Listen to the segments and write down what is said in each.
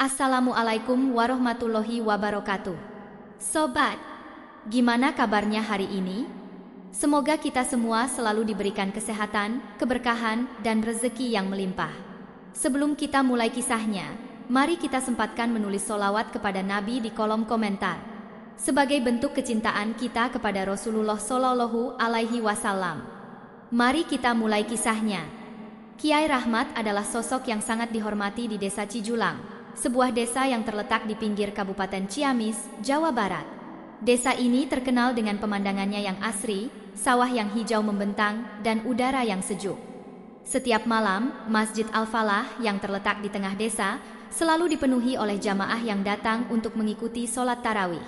Assalamualaikum warahmatullahi wabarakatuh. Sobat, gimana kabarnya hari ini? Semoga kita semua selalu diberikan kesehatan, keberkahan, dan rezeki yang melimpah. Sebelum kita mulai kisahnya, mari kita sempatkan menulis sholawat kepada Nabi di kolom komentar. Sebagai bentuk kecintaan kita kepada Rasulullah Shallallahu Alaihi Wasallam. Mari kita mulai kisahnya. Kiai Rahmat adalah sosok yang sangat dihormati di Desa Cijulang, sebuah desa yang terletak di pinggir Kabupaten Ciamis, Jawa Barat. Desa ini terkenal dengan pemandangannya yang asri, sawah yang hijau membentang, dan udara yang sejuk. Setiap malam, Masjid Al-Falah yang terletak di tengah desa selalu dipenuhi oleh jamaah yang datang untuk mengikuti sholat tarawih.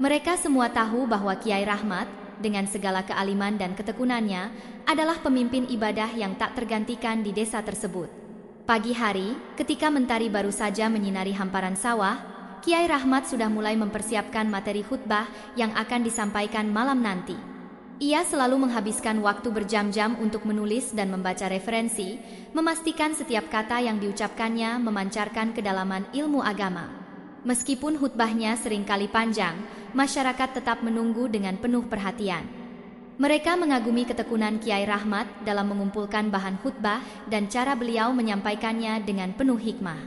Mereka semua tahu bahwa Kiai Rahmat, dengan segala kealiman dan ketekunannya, adalah pemimpin ibadah yang tak tergantikan di desa tersebut. Pagi hari, ketika mentari baru saja menyinari hamparan sawah, Kiai Rahmat sudah mulai mempersiapkan materi khutbah yang akan disampaikan malam nanti. Ia selalu menghabiskan waktu berjam-jam untuk menulis dan membaca referensi, memastikan setiap kata yang diucapkannya memancarkan kedalaman ilmu agama. Meskipun khutbahnya seringkali panjang, masyarakat tetap menunggu dengan penuh perhatian. Mereka mengagumi ketekunan Kiai Rahmat dalam mengumpulkan bahan khutbah dan cara beliau menyampaikannya dengan penuh hikmah.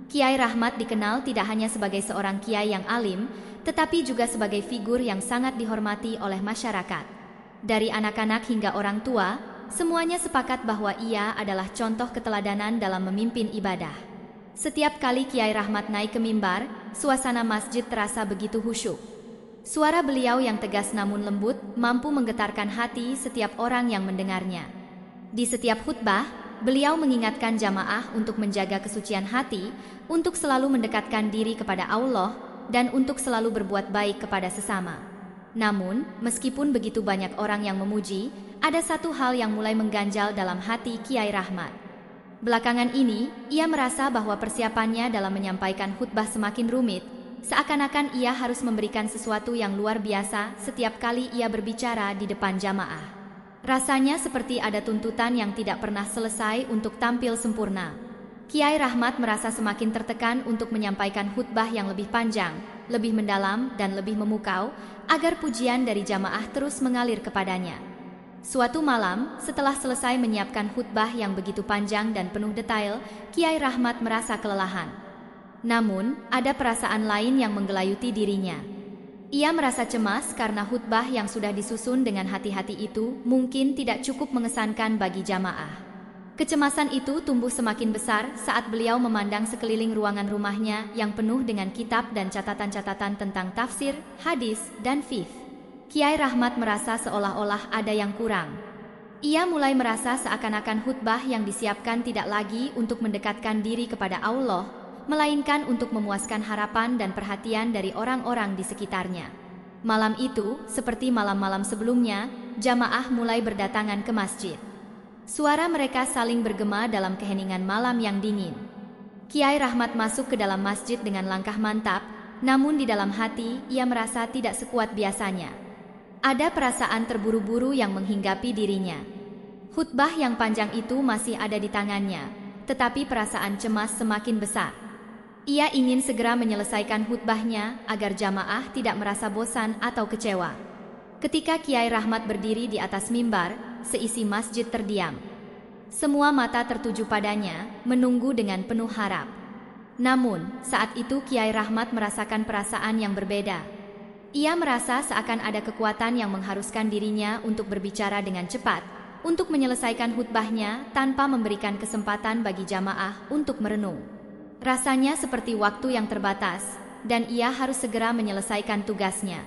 Kiai Rahmat dikenal tidak hanya sebagai seorang kiai yang alim, tetapi juga sebagai figur yang sangat dihormati oleh masyarakat. Dari anak-anak hingga orang tua, semuanya sepakat bahwa ia adalah contoh keteladanan dalam memimpin ibadah. Setiap kali Kiai Rahmat naik ke mimbar, suasana masjid terasa begitu khusyuk. Suara beliau yang tegas namun lembut mampu menggetarkan hati setiap orang yang mendengarnya. Di setiap khutbah, beliau mengingatkan jamaah untuk menjaga kesucian hati, untuk selalu mendekatkan diri kepada Allah, dan untuk selalu berbuat baik kepada sesama. Namun, meskipun begitu banyak orang yang memuji, ada satu hal yang mulai mengganjal dalam hati Kiai Rahmat. Belakangan ini, ia merasa bahwa persiapannya dalam menyampaikan khutbah semakin rumit, seakan-akan ia harus memberikan sesuatu yang luar biasa setiap kali ia berbicara di depan jamaah. Rasanya seperti ada tuntutan yang tidak pernah selesai untuk tampil sempurna. Kiai Rahmat merasa semakin tertekan untuk menyampaikan khutbah yang lebih panjang, lebih mendalam, dan lebih memukau, agar pujian dari jamaah terus mengalir kepadanya. Suatu malam, setelah selesai menyiapkan khutbah yang begitu panjang dan penuh detail, Kiai Rahmat merasa kelelahan. Namun, ada perasaan lain yang menggelayuti dirinya. Ia merasa cemas karena khutbah yang sudah disusun dengan hati-hati itu mungkin tidak cukup mengesankan bagi jamaah. Kecemasan itu tumbuh semakin besar saat beliau memandang sekeliling ruangan rumahnya yang penuh dengan kitab dan catatan-catatan tentang tafsir, hadis, dan fiqh. Kiai Rahmat merasa seolah-olah ada yang kurang. Ia mulai merasa seakan-akan khutbah yang disiapkan tidak lagi untuk mendekatkan diri kepada Allah, melainkan untuk memuaskan harapan dan perhatian dari orang-orang di sekitarnya. Malam itu, seperti malam-malam sebelumnya, jamaah mulai berdatangan ke masjid. Suara mereka saling bergema dalam keheningan malam yang dingin. Kiai Rahmat masuk ke dalam masjid dengan langkah mantap, namun di dalam hati ia merasa tidak sekuat biasanya. Ada perasaan terburu-buru yang menghinggapi dirinya. Khutbah yang panjang itu masih ada di tangannya, tetapi perasaan cemas semakin besar. Ia ingin segera menyelesaikan khutbahnya agar jamaah tidak merasa bosan atau kecewa. Ketika Kiai Rahmat berdiri di atas mimbar, seisi masjid terdiam. Semua mata tertuju padanya, menunggu dengan penuh harap. Namun, saat itu Kiai Rahmat merasakan perasaan yang berbeda. Ia merasa seakan ada kekuatan yang mengharuskan dirinya untuk berbicara dengan cepat, untuk menyelesaikan khutbahnya tanpa memberikan kesempatan bagi jamaah untuk merenung. Rasanya seperti waktu yang terbatas, dan ia harus segera menyelesaikan tugasnya.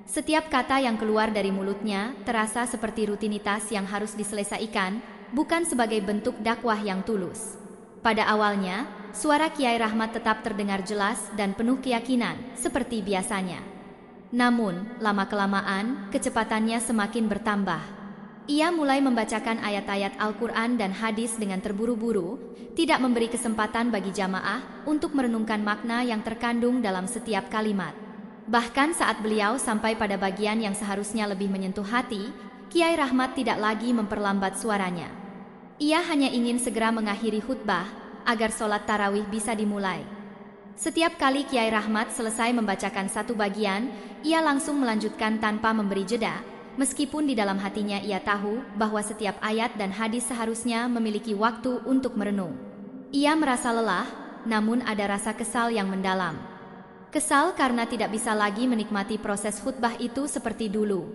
Setiap kata yang keluar dari mulutnya terasa seperti rutinitas yang harus diselesaikan, bukan sebagai bentuk dakwah yang tulus. Pada awalnya, suara Kiai Rahmat tetap terdengar jelas dan penuh keyakinan, seperti biasanya. Namun, lama-kelamaan, kecepatannya semakin bertambah. Ia mulai membacakan ayat-ayat Al-Quran dan hadis dengan terburu-buru, tidak memberi kesempatan bagi jamaah untuk merenungkan makna yang terkandung dalam setiap kalimat. Bahkan saat beliau sampai pada bagian yang seharusnya lebih menyentuh hati, Kiai Rahmat tidak lagi memperlambat suaranya. Ia hanya ingin segera mengakhiri khutbah, agar sholat tarawih bisa dimulai. Setiap kali Kiai Rahmat selesai membacakan satu bagian, ia langsung melanjutkan tanpa memberi jeda, meskipun di dalam hatinya ia tahu bahwa setiap ayat dan hadis seharusnya memiliki waktu untuk merenung. Ia merasa lelah, namun ada rasa kesal yang mendalam. Kesal karena tidak bisa lagi menikmati proses khutbah itu seperti dulu.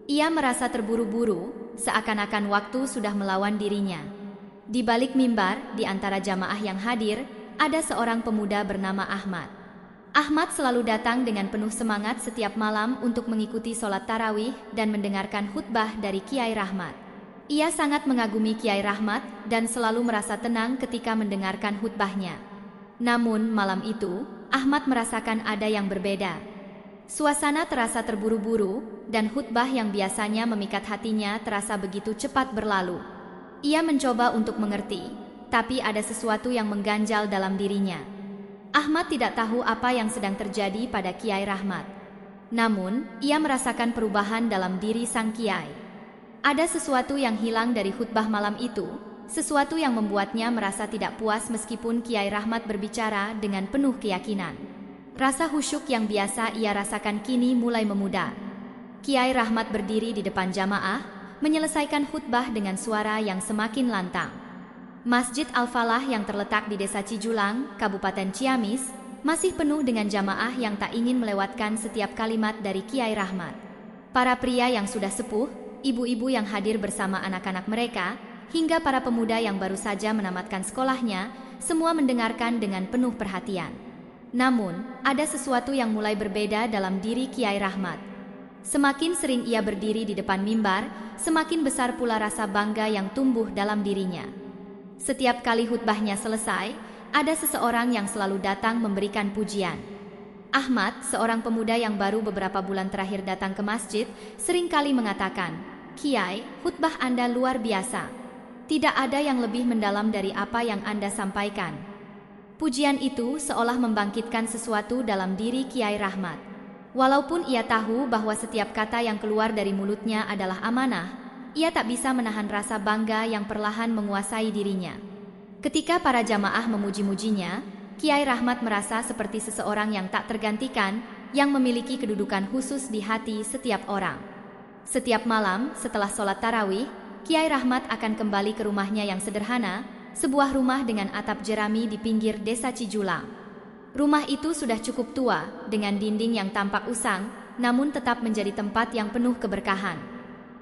Ia merasa terburu-buru, seakan-akan waktu sudah melawan dirinya. Di balik mimbar, di antara jamaah yang hadir, ada seorang pemuda bernama Ahmad. Ahmad selalu datang dengan penuh semangat setiap malam untuk mengikuti sholat tarawih dan mendengarkan khutbah dari Kiai Rahmat. Ia sangat mengagumi Kiai Rahmat dan selalu merasa tenang ketika mendengarkan khutbahnya. Namun malam itu, Ahmad merasakan ada yang berbeda. Suasana terasa terburu-buru dan khutbah yang biasanya memikat hatinya terasa begitu cepat berlalu. Ia mencoba untuk mengerti, tapi ada sesuatu yang mengganjal dalam dirinya. Ahmad tidak tahu apa yang sedang terjadi pada Kiai Rahmat. Namun, ia merasakan perubahan dalam diri sang Kiai. Ada sesuatu yang hilang dari khutbah malam itu, sesuatu yang membuatnya merasa tidak puas meskipun Kiai Rahmat berbicara dengan penuh keyakinan. Rasa khusyuk yang biasa ia rasakan kini mulai memudar. Kiai Rahmat berdiri di depan jamaah, menyelesaikan khutbah dengan suara yang semakin lantang. Masjid Al-Falah yang terletak di Desa Cijulang, Kabupaten Ciamis, masih penuh dengan jamaah yang tak ingin melewatkan setiap kalimat dari Kiai Rahmat. Para pria yang sudah sepuh, ibu-ibu yang hadir bersama anak-anak mereka, hingga para pemuda yang baru saja menamatkan sekolahnya, semua mendengarkan dengan penuh perhatian. Namun, ada sesuatu yang mulai berbeda dalam diri Kiai Rahmat. Semakin sering ia berdiri di depan mimbar, semakin besar pula rasa bangga yang tumbuh dalam dirinya. Setiap kali khutbahnya selesai, ada seseorang yang selalu datang memberikan pujian. Ahmad, seorang pemuda yang baru beberapa bulan terakhir datang ke masjid, seringkali mengatakan, "Kiai, khutbah Anda luar biasa. Tidak ada yang lebih mendalam dari apa yang Anda sampaikan." Pujian itu seolah membangkitkan sesuatu dalam diri Kiai Rahmat. Walaupun ia tahu bahwa setiap kata yang keluar dari mulutnya adalah amanah, ia tak bisa menahan rasa bangga yang perlahan menguasai dirinya. Ketika para jamaah memuji-mujinya, Kiai Rahmat merasa seperti seseorang yang tak tergantikan, yang memiliki kedudukan khusus di hati setiap orang. Setiap malam setelah sholat tarawih, Kiai Rahmat akan kembali ke rumahnya yang sederhana, sebuah rumah dengan atap jerami di pinggir Desa Cijulang. Rumah itu sudah cukup tua, dengan dinding yang tampak usang, namun tetap menjadi tempat yang penuh keberkahan.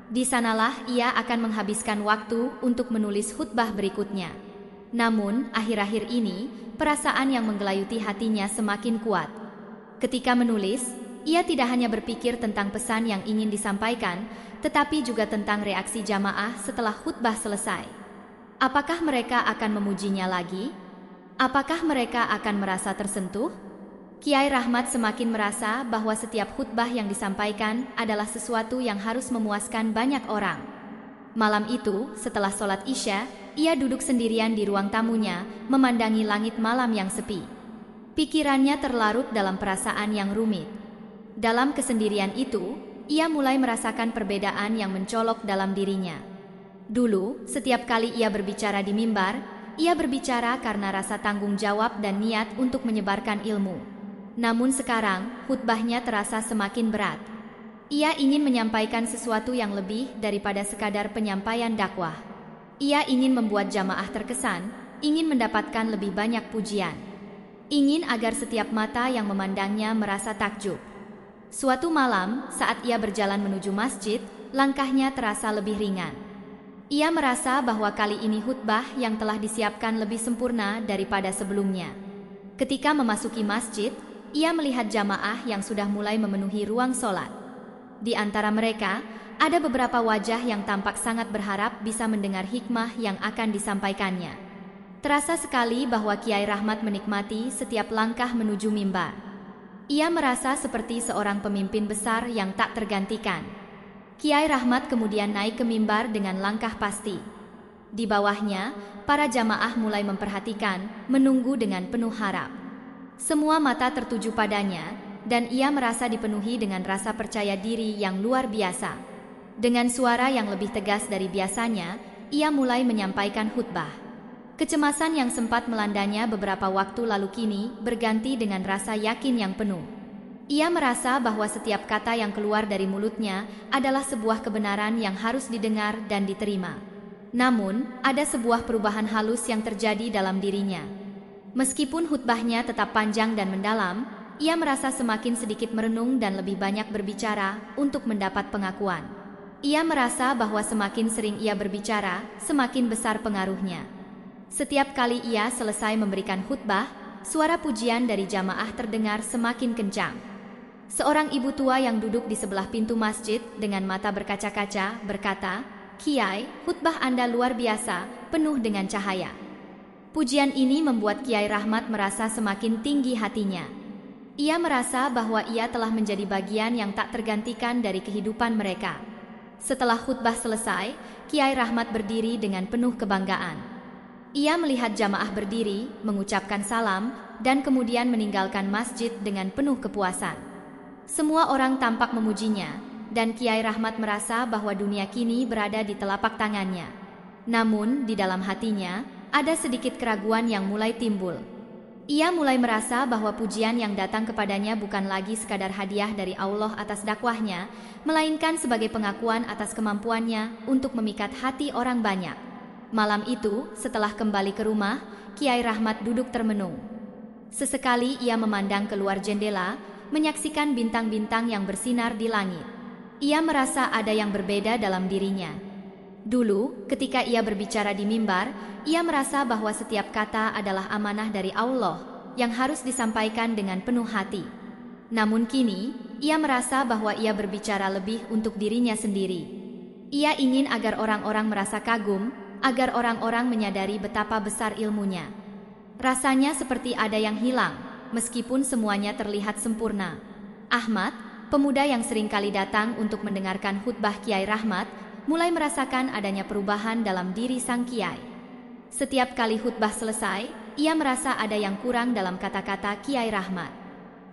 Di sanalah ia akan menghabiskan waktu untuk menulis khutbah berikutnya. Namun, akhir-akhir ini, perasaan yang menggelayuti hatinya semakin kuat. Ketika menulis, ia tidak hanya berpikir tentang pesan yang ingin disampaikan, tetapi juga tentang reaksi jamaah setelah khutbah selesai. Apakah mereka akan memujinya lagi? Apakah mereka akan merasa tersentuh? Kiai Rahmat semakin merasa bahwa setiap khutbah yang disampaikan adalah sesuatu yang harus memuaskan banyak orang. Malam itu, setelah sholat Isya, ia duduk sendirian di ruang tamunya, memandangi langit malam yang sepi. Pikirannya terlarut dalam perasaan yang rumit. Dalam kesendirian itu, ia mulai merasakan perbedaan yang mencolok dalam dirinya. Dulu, setiap kali ia berbicara di mimbar, ia berbicara karena rasa tanggung jawab dan niat untuk menyebarkan ilmu. Namun sekarang, khutbahnya terasa semakin berat. Ia ingin menyampaikan sesuatu yang lebih daripada sekadar penyampaian dakwah. Ia ingin membuat jamaah terkesan, ingin mendapatkan lebih banyak pujian. Ingin agar setiap mata yang memandangnya merasa takjub. Suatu malam, saat ia berjalan menuju masjid, langkahnya terasa lebih ringan. Ia merasa bahwa kali ini khutbah yang telah disiapkan lebih sempurna daripada sebelumnya. Ketika memasuki masjid, ia melihat jamaah yang sudah mulai memenuhi ruang sholat. Di antara mereka, ada beberapa wajah yang tampak sangat berharap bisa mendengar hikmah yang akan disampaikannya. Terasa sekali bahwa Kiai Rahmat menikmati setiap langkah menuju mimbar. Ia merasa seperti seorang pemimpin besar yang tak tergantikan. Kiai Rahmat kemudian naik ke mimbar dengan langkah pasti. Di bawahnya, para jamaah mulai memperhatikan, menunggu dengan penuh harap. Semua mata tertuju padanya, dan ia merasa dipenuhi dengan rasa percaya diri yang luar biasa. Dengan suara yang lebih tegas dari biasanya, ia mulai menyampaikan khutbah. Kecemasan yang sempat melandanya beberapa waktu lalu kini berganti dengan rasa yakin yang penuh. Ia merasa bahwa setiap kata yang keluar dari mulutnya adalah sebuah kebenaran yang harus didengar dan diterima. Namun, ada sebuah perubahan halus yang terjadi dalam dirinya. Meskipun khutbahnya tetap panjang dan mendalam, ia merasa semakin sedikit merenung dan lebih banyak berbicara untuk mendapat pengakuan. Ia merasa bahwa semakin sering ia berbicara, semakin besar pengaruhnya. Setiap kali ia selesai memberikan khutbah, suara pujian dari jamaah terdengar semakin kencang. Seorang ibu tua yang duduk di sebelah pintu masjid dengan mata berkaca-kaca berkata, "Kiai, khutbah Anda luar biasa, penuh dengan cahaya." Pujian ini membuat Kiai Rahmat merasa semakin tinggi hatinya. Ia merasa bahwa ia telah menjadi bagian yang tak tergantikan dari kehidupan mereka. Setelah khutbah selesai, Kiai Rahmat berdiri dengan penuh kebanggaan. Ia melihat jamaah berdiri, mengucapkan salam, dan kemudian meninggalkan masjid dengan penuh kepuasan. Semua orang tampak memujinya, dan Kiai Rahmat merasa bahwa dunia kini berada di telapak tangannya. Namun, di dalam hatinya, ada sedikit keraguan yang mulai timbul. Ia mulai merasa bahwa pujian yang datang kepadanya bukan lagi sekadar hadiah dari Allah atas dakwahnya, melainkan sebagai pengakuan atas kemampuannya untuk memikat hati orang banyak. Malam itu, setelah kembali ke rumah, Kiai Rahmat duduk termenung. Sesekali ia memandang keluar jendela, menyaksikan bintang-bintang yang bersinar di langit. Ia merasa ada yang berbeda dalam dirinya. Dulu, ketika ia berbicara di mimbar, ia merasa bahwa setiap kata adalah amanah dari Allah yang harus disampaikan dengan penuh hati. Namun kini, ia merasa bahwa ia berbicara lebih untuk dirinya sendiri. Ia ingin agar orang-orang merasa kagum, agar orang-orang menyadari betapa besar ilmunya. Rasanya seperti ada yang hilang, meskipun semuanya terlihat sempurna. Ahmad, pemuda yang sering kali datang untuk mendengarkan khutbah Kiai Rahmat, mulai merasakan adanya perubahan dalam diri sang Kiai. Setiap kali khutbah selesai, ia merasa ada yang kurang dalam kata-kata Kiai Rahmat.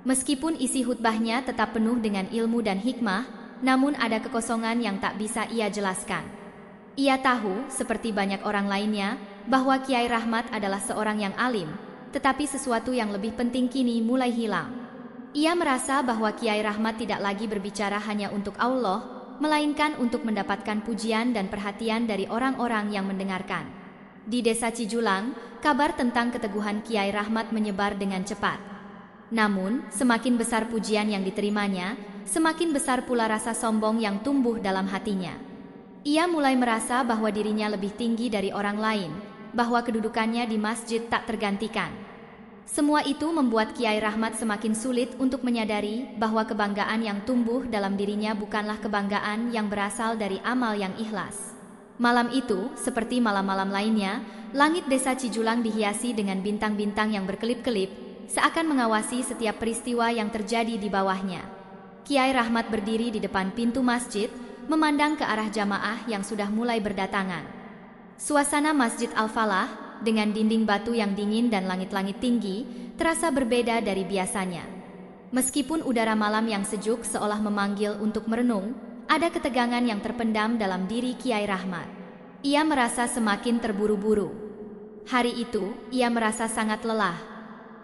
Meskipun isi khutbahnya tetap penuh dengan ilmu dan hikmah, namun ada kekosongan yang tak bisa ia jelaskan. Ia tahu, seperti banyak orang lainnya, bahwa Kiai Rahmat adalah seorang yang alim, tetapi sesuatu yang lebih penting kini mulai hilang. Ia merasa bahwa Kiai Rahmat tidak lagi berbicara hanya untuk Allah, melainkan untuk mendapatkan pujian dan perhatian dari orang-orang yang mendengarkan. Di desa Cijulang, kabar tentang keteguhan Kiai Rahmat menyebar dengan cepat. Namun, semakin besar pujian yang diterimanya, semakin besar pula rasa sombong yang tumbuh dalam hatinya. Ia mulai merasa bahwa dirinya lebih tinggi dari orang lain, bahwa kedudukannya di masjid tak tergantikan. Semua itu membuat Kiai Rahmat semakin sulit untuk menyadari bahwa kebanggaan yang tumbuh dalam dirinya bukanlah kebanggaan yang berasal dari amal yang ikhlas. Malam itu, seperti malam-malam lainnya, langit desa Cijulang dihiasi dengan bintang-bintang yang berkelip-kelip, seakan mengawasi setiap peristiwa yang terjadi di bawahnya. Kiai Rahmat berdiri di depan pintu masjid, memandang ke arah jamaah yang sudah mulai berdatangan. Suasana Masjid Al-Falah, dengan dinding batu yang dingin dan langit-langit tinggi, terasa berbeda dari biasanya. Meskipun udara malam yang sejuk seolah memanggil untuk merenung, ada ketegangan yang terpendam dalam diri Kiai Rahmat. Ia merasa semakin terburu-buru. Hari itu, ia merasa sangat lelah.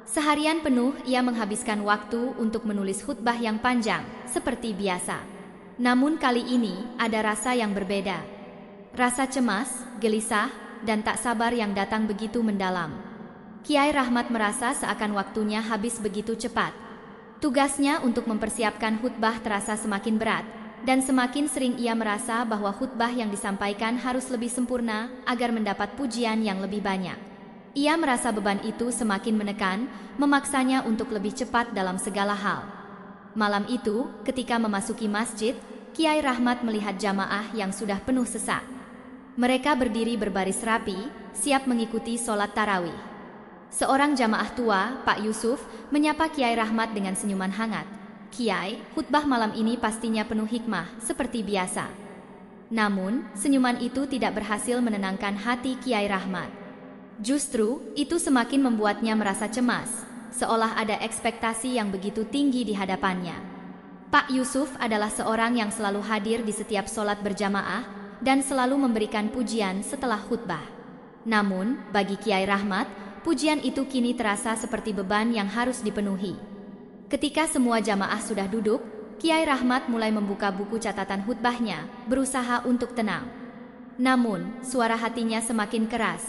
Seharian penuh ia menghabiskan waktu untuk menulis khutbah yang panjang, seperti biasa. Namun kali ini ada rasa yang berbeda. Rasa cemas, gelisah, dan tak sabar yang datang begitu mendalam. Kiai Rahmat merasa seakan waktunya habis begitu cepat. Tugasnya untuk mempersiapkan khutbah terasa semakin berat, dan semakin sering ia merasa bahwa khutbah yang disampaikan harus lebih sempurna agar mendapat pujian yang lebih banyak. Ia merasa beban itu semakin menekan, memaksanya untuk lebih cepat dalam segala hal. Malam itu, ketika memasuki masjid, Kiai Rahmat melihat jamaah yang sudah penuh sesak. Mereka berdiri berbaris rapi, siap mengikuti sholat tarawih. Seorang jamaah tua, Pak Yusuf, menyapa Kiai Rahmat dengan senyuman hangat. "Kiai, khutbah malam ini pastinya penuh hikmah, seperti biasa." Namun, senyuman itu tidak berhasil menenangkan hati Kiai Rahmat. Justru, itu semakin membuatnya merasa cemas, seolah ada ekspektasi yang begitu tinggi di hadapannya. Pak Yusuf adalah seorang yang selalu hadir di setiap sholat berjamaah dan selalu memberikan pujian setelah khutbah. Namun, bagi Kiai Rahmat, pujian itu kini terasa seperti beban yang harus dipenuhi. Ketika semua jamaah sudah duduk, Kiai Rahmat mulai membuka buku catatan khutbahnya, berusaha untuk tenang. Namun, suara hatinya semakin keras.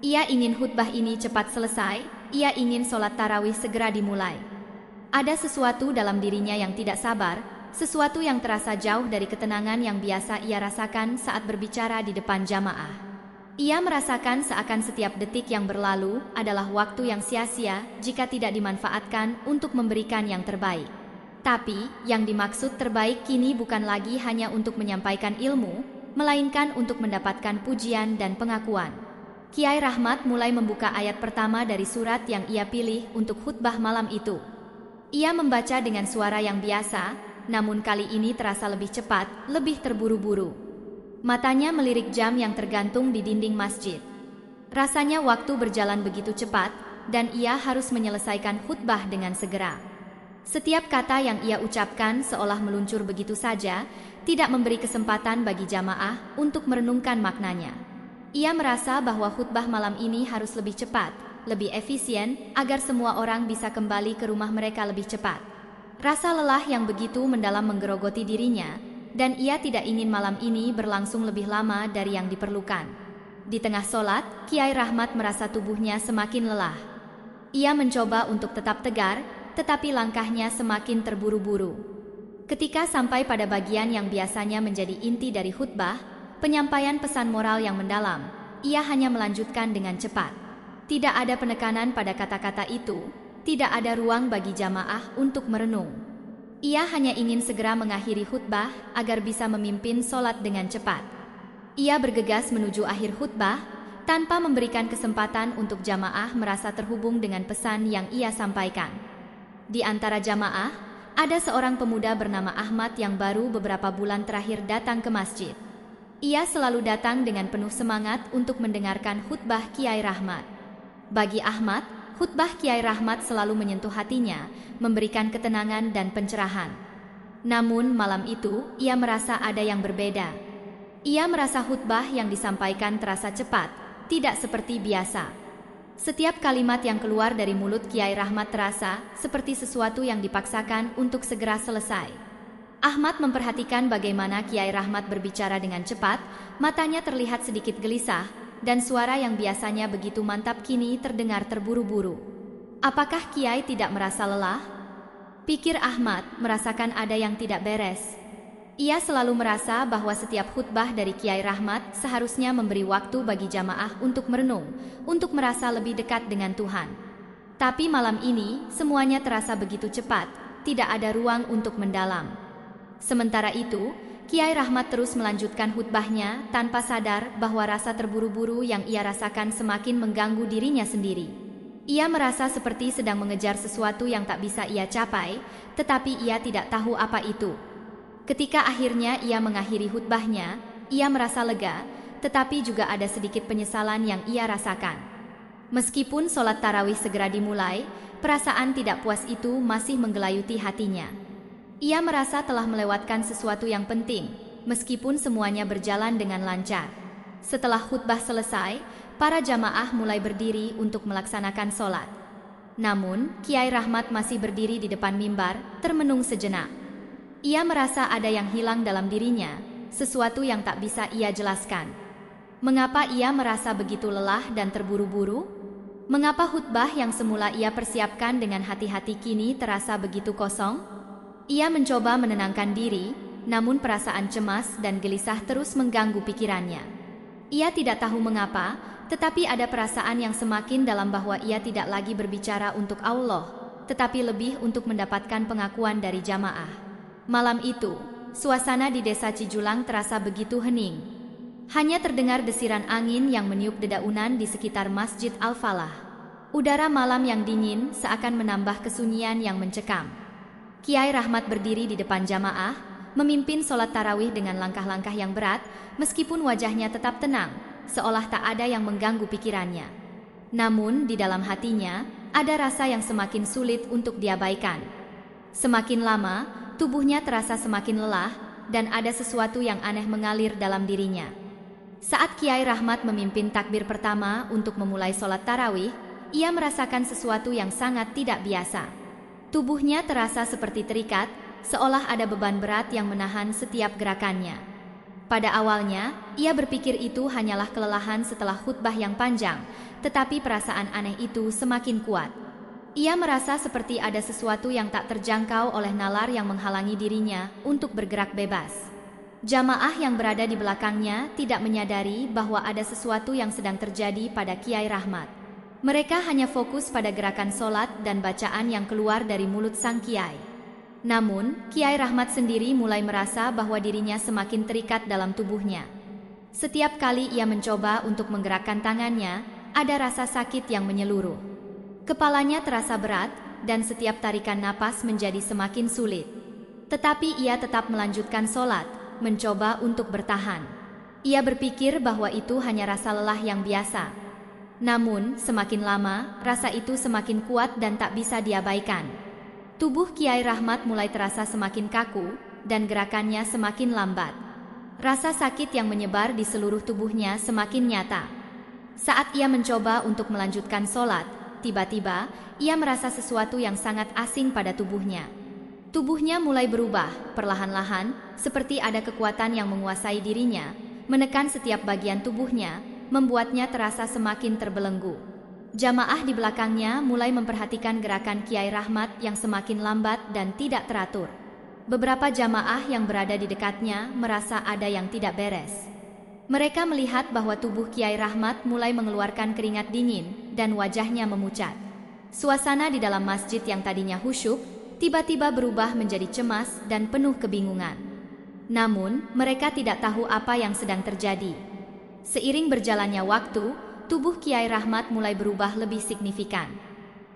Ia ingin khutbah ini cepat selesai, ia ingin sholat tarawih segera dimulai. Ada sesuatu dalam dirinya yang tidak sabar, sesuatu yang terasa jauh dari ketenangan yang biasa ia rasakan saat berbicara di depan jamaah. Ia merasakan seakan setiap detik yang berlalu adalah waktu yang sia-sia jika tidak dimanfaatkan untuk memberikan yang terbaik. Tapi, yang dimaksud terbaik kini bukan lagi hanya untuk menyampaikan ilmu, melainkan untuk mendapatkan pujian dan pengakuan. Kiai Rahmat mulai membuka ayat pertama dari surat yang ia pilih untuk khutbah malam itu. Ia membaca dengan suara yang biasa, namun kali ini terasa lebih cepat, lebih terburu-buru. Matanya melirik jam yang tergantung di dinding masjid. Rasanya waktu berjalan begitu cepat, dan ia harus menyelesaikan khutbah dengan segera. Setiap kata yang ia ucapkan seolah meluncur begitu saja, tidak memberi kesempatan bagi jamaah untuk merenungkan maknanya. Ia merasa bahwa khutbah malam ini harus lebih cepat, lebih efisien, agar semua orang bisa kembali ke rumah mereka lebih cepat. Rasa lelah yang begitu mendalam menggerogoti dirinya, dan ia tidak ingin malam ini berlangsung lebih lama dari yang diperlukan. Di tengah sholat, Kiai Rahmat merasa tubuhnya semakin lelah. Ia mencoba untuk tetap tegar, tetapi langkahnya semakin terburu-buru. Ketika sampai pada bagian yang biasanya menjadi inti dari khutbah, penyampaian pesan moral yang mendalam, ia hanya melanjutkan dengan cepat. Tidak ada penekanan pada kata-kata itu, tidak ada ruang bagi jamaah untuk merenung. Ia hanya ingin segera mengakhiri khutbah agar bisa memimpin sholat dengan cepat. Ia bergegas menuju akhir khutbah, tanpa memberikan kesempatan untuk jamaah merasa terhubung dengan pesan yang ia sampaikan. Di antara jamaah, ada seorang pemuda bernama Ahmad yang baru beberapa bulan terakhir datang ke masjid. Ia selalu datang dengan penuh semangat untuk mendengarkan khutbah Kiai Rahmat. Bagi Ahmad, khutbah Kiai Rahmat selalu menyentuh hatinya, memberikan ketenangan dan pencerahan. Namun malam itu, ia merasa ada yang berbeda. Ia merasa khutbah yang disampaikan terasa cepat, tidak seperti biasa. Setiap kalimat yang keluar dari mulut Kiai Rahmat terasa seperti sesuatu yang dipaksakan untuk segera selesai. Ahmad memperhatikan bagaimana Kiai Rahmat berbicara dengan cepat, matanya terlihat sedikit gelisah, dan suara yang biasanya begitu mantap kini terdengar terburu-buru. Apakah Kiai tidak merasa lelah? Pikir Ahmad, merasakan ada yang tidak beres. Ia selalu merasa bahwa setiap khutbah dari Kiai Rahmat seharusnya memberi waktu bagi jamaah untuk merenung, untuk merasa lebih dekat dengan Tuhan. Tapi malam ini, semuanya terasa begitu cepat, tidak ada ruang untuk mendalam. Sementara itu, Kiai Rahmat terus melanjutkan khutbahnya tanpa sadar bahwa rasa terburu-buru yang ia rasakan semakin mengganggu dirinya sendiri. Ia merasa seperti sedang mengejar sesuatu yang tak bisa ia capai, tetapi ia tidak tahu apa itu. Ketika akhirnya ia mengakhiri khutbahnya, ia merasa lega, tetapi juga ada sedikit penyesalan yang ia rasakan. Meskipun sholat tarawih segera dimulai, perasaan tidak puas itu masih menggelayuti hatinya. Ia merasa telah melewatkan sesuatu yang penting, meskipun semuanya berjalan dengan lancar. Setelah khutbah selesai, para jamaah mulai berdiri untuk melaksanakan sholat. Namun, Kiai Rahmat masih berdiri di depan mimbar, termenung sejenak. Ia merasa ada yang hilang dalam dirinya, sesuatu yang tak bisa ia jelaskan. Mengapa ia merasa begitu lelah dan terburu-buru? Mengapa khutbah yang semula ia persiapkan dengan hati-hati kini terasa begitu kosong? Ia mencoba menenangkan diri, namun perasaan cemas dan gelisah terus mengganggu pikirannya. Ia tidak tahu mengapa, tetapi ada perasaan yang semakin dalam bahwa ia tidak lagi berbicara untuk Allah, tetapi lebih untuk mendapatkan pengakuan dari jamaah. Malam itu, suasana di desa Cijulang terasa begitu hening. Hanya terdengar desiran angin yang meniup dedaunan di sekitar Masjid Al-Falah. Udara malam yang dingin seakan menambah kesunyian yang mencekam. Kiai Rahmat berdiri di depan jamaah, memimpin sholat tarawih dengan langkah-langkah yang berat, meskipun wajahnya tetap tenang, seolah tak ada yang mengganggu pikirannya. Namun di dalam hatinya, ada rasa yang semakin sulit untuk diabaikan. Semakin lama, tubuhnya terasa semakin lelah, dan ada sesuatu yang aneh mengalir dalam dirinya. Saat Kiai Rahmat memimpin takbir pertama untuk memulai sholat tarawih, ia merasakan sesuatu yang sangat tidak biasa. Tubuhnya terasa seperti terikat, seolah ada beban berat yang menahan setiap gerakannya. Pada awalnya, ia berpikir itu hanyalah kelelahan setelah khutbah yang panjang, tetapi perasaan aneh itu semakin kuat. Ia merasa seperti ada sesuatu yang tak terjangkau oleh nalar yang menghalangi dirinya untuk bergerak bebas. Jamaah yang berada di belakangnya tidak menyadari bahwa ada sesuatu yang sedang terjadi pada Kiai Rahmat. Mereka hanya fokus pada gerakan sholat dan bacaan yang keluar dari mulut sang Kiai. Namun, Kiai Rahmat sendiri mulai merasa bahwa dirinya semakin terikat dalam tubuhnya. Setiap kali ia mencoba untuk menggerakkan tangannya, ada rasa sakit yang menyeluruh. Kepalanya terasa berat, dan setiap tarikan napas menjadi semakin sulit. Tetapi ia tetap melanjutkan sholat, mencoba untuk bertahan. Ia berpikir bahwa itu hanya rasa lelah yang biasa. Namun, semakin lama, rasa itu semakin kuat dan tak bisa diabaikan. Tubuh Kiai Rahmat mulai terasa semakin kaku, dan gerakannya semakin lambat. Rasa sakit yang menyebar di seluruh tubuhnya semakin nyata. Saat ia mencoba untuk melanjutkan sholat, tiba-tiba, ia merasa sesuatu yang sangat asing pada tubuhnya. Tubuhnya mulai berubah, perlahan-lahan, seperti ada kekuatan yang menguasai dirinya, menekan setiap bagian tubuhnya, membuatnya terasa semakin terbelenggu. Jamaah di belakangnya mulai memperhatikan gerakan Kiai Rahmat yang semakin lambat dan tidak teratur. Beberapa jamaah yang berada di dekatnya merasa ada yang tidak beres. Mereka melihat bahwa tubuh Kiai Rahmat mulai mengeluarkan keringat dingin dan wajahnya memucat. Suasana di dalam masjid yang tadinya khusyuk tiba-tiba berubah menjadi cemas dan penuh kebingungan. Namun, mereka tidak tahu apa yang sedang terjadi. Seiring berjalannya waktu, tubuh Kiai Rahmat mulai berubah lebih signifikan.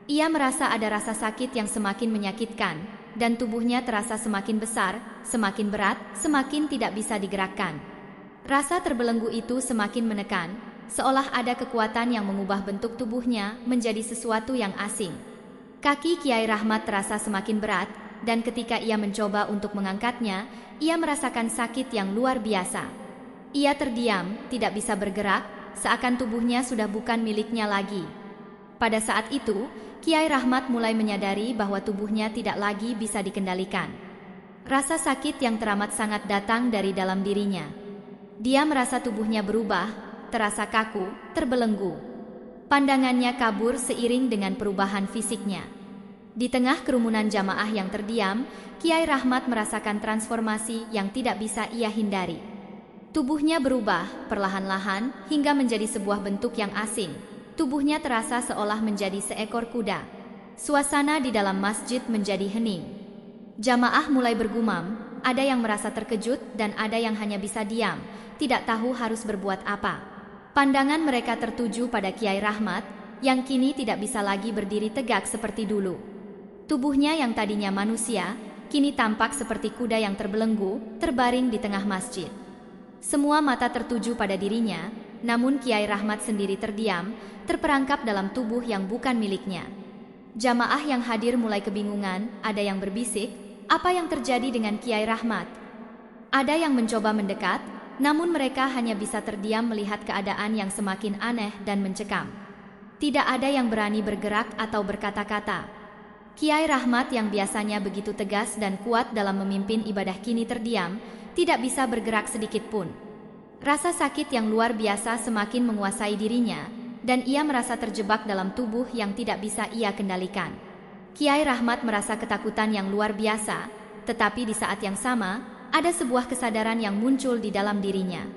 Ia merasa ada rasa sakit yang semakin menyakitkan, dan tubuhnya terasa semakin besar, semakin berat, semakin tidak bisa digerakkan. Rasa terbelenggu itu semakin menekan, seolah ada kekuatan yang mengubah bentuk tubuhnya menjadi sesuatu yang asing. Kaki Kiai Rahmat terasa semakin berat, dan ketika ia mencoba untuk mengangkatnya, ia merasakan sakit yang luar biasa. Ia terdiam, tidak bisa bergerak, seakan tubuhnya sudah bukan miliknya lagi. Pada saat itu, Kiai Rahmat mulai menyadari bahwa tubuhnya tidak lagi bisa dikendalikan. Rasa sakit yang teramat sangat datang dari dalam dirinya. Dia merasa tubuhnya berubah, terasa kaku, terbelenggu. Pandangannya kabur seiring dengan perubahan fisiknya. Di tengah kerumunan jamaah yang terdiam, Kiai Rahmat merasakan transformasi yang tidak bisa ia hindari. Tubuhnya berubah, perlahan-lahan, hingga menjadi sebuah bentuk yang asing. Tubuhnya terasa seolah menjadi seekor kuda. Suasana di dalam masjid menjadi hening. Jamaah mulai bergumam, ada yang merasa terkejut dan ada yang hanya bisa diam, tidak tahu harus berbuat apa. Pandangan mereka tertuju pada Kiai Rahmat, yang kini tidak bisa lagi berdiri tegak seperti dulu. Tubuhnya yang tadinya manusia, kini tampak seperti kuda yang terbelenggu, terbaring di tengah masjid. Semua mata tertuju pada dirinya, namun Kiai Rahmat sendiri terdiam, terperangkap dalam tubuh yang bukan miliknya. Jamaah yang hadir mulai kebingungan, ada yang berbisik, apa yang terjadi dengan Kiai Rahmat? Ada yang mencoba mendekat, namun mereka hanya bisa terdiam melihat keadaan yang semakin aneh dan mencekam. Tidak ada yang berani bergerak atau berkata-kata. Kiai Rahmat yang biasanya begitu tegas dan kuat dalam memimpin ibadah kini terdiam, tidak bisa bergerak sedikit pun. Rasa sakit yang luar biasa semakin menguasai dirinya, dan ia merasa terjebak dalam tubuh yang tidak bisa ia kendalikan. Kiai Rahmat merasa ketakutan yang luar biasa, tetapi di saat yang sama, ada sebuah kesadaran yang muncul di dalam dirinya.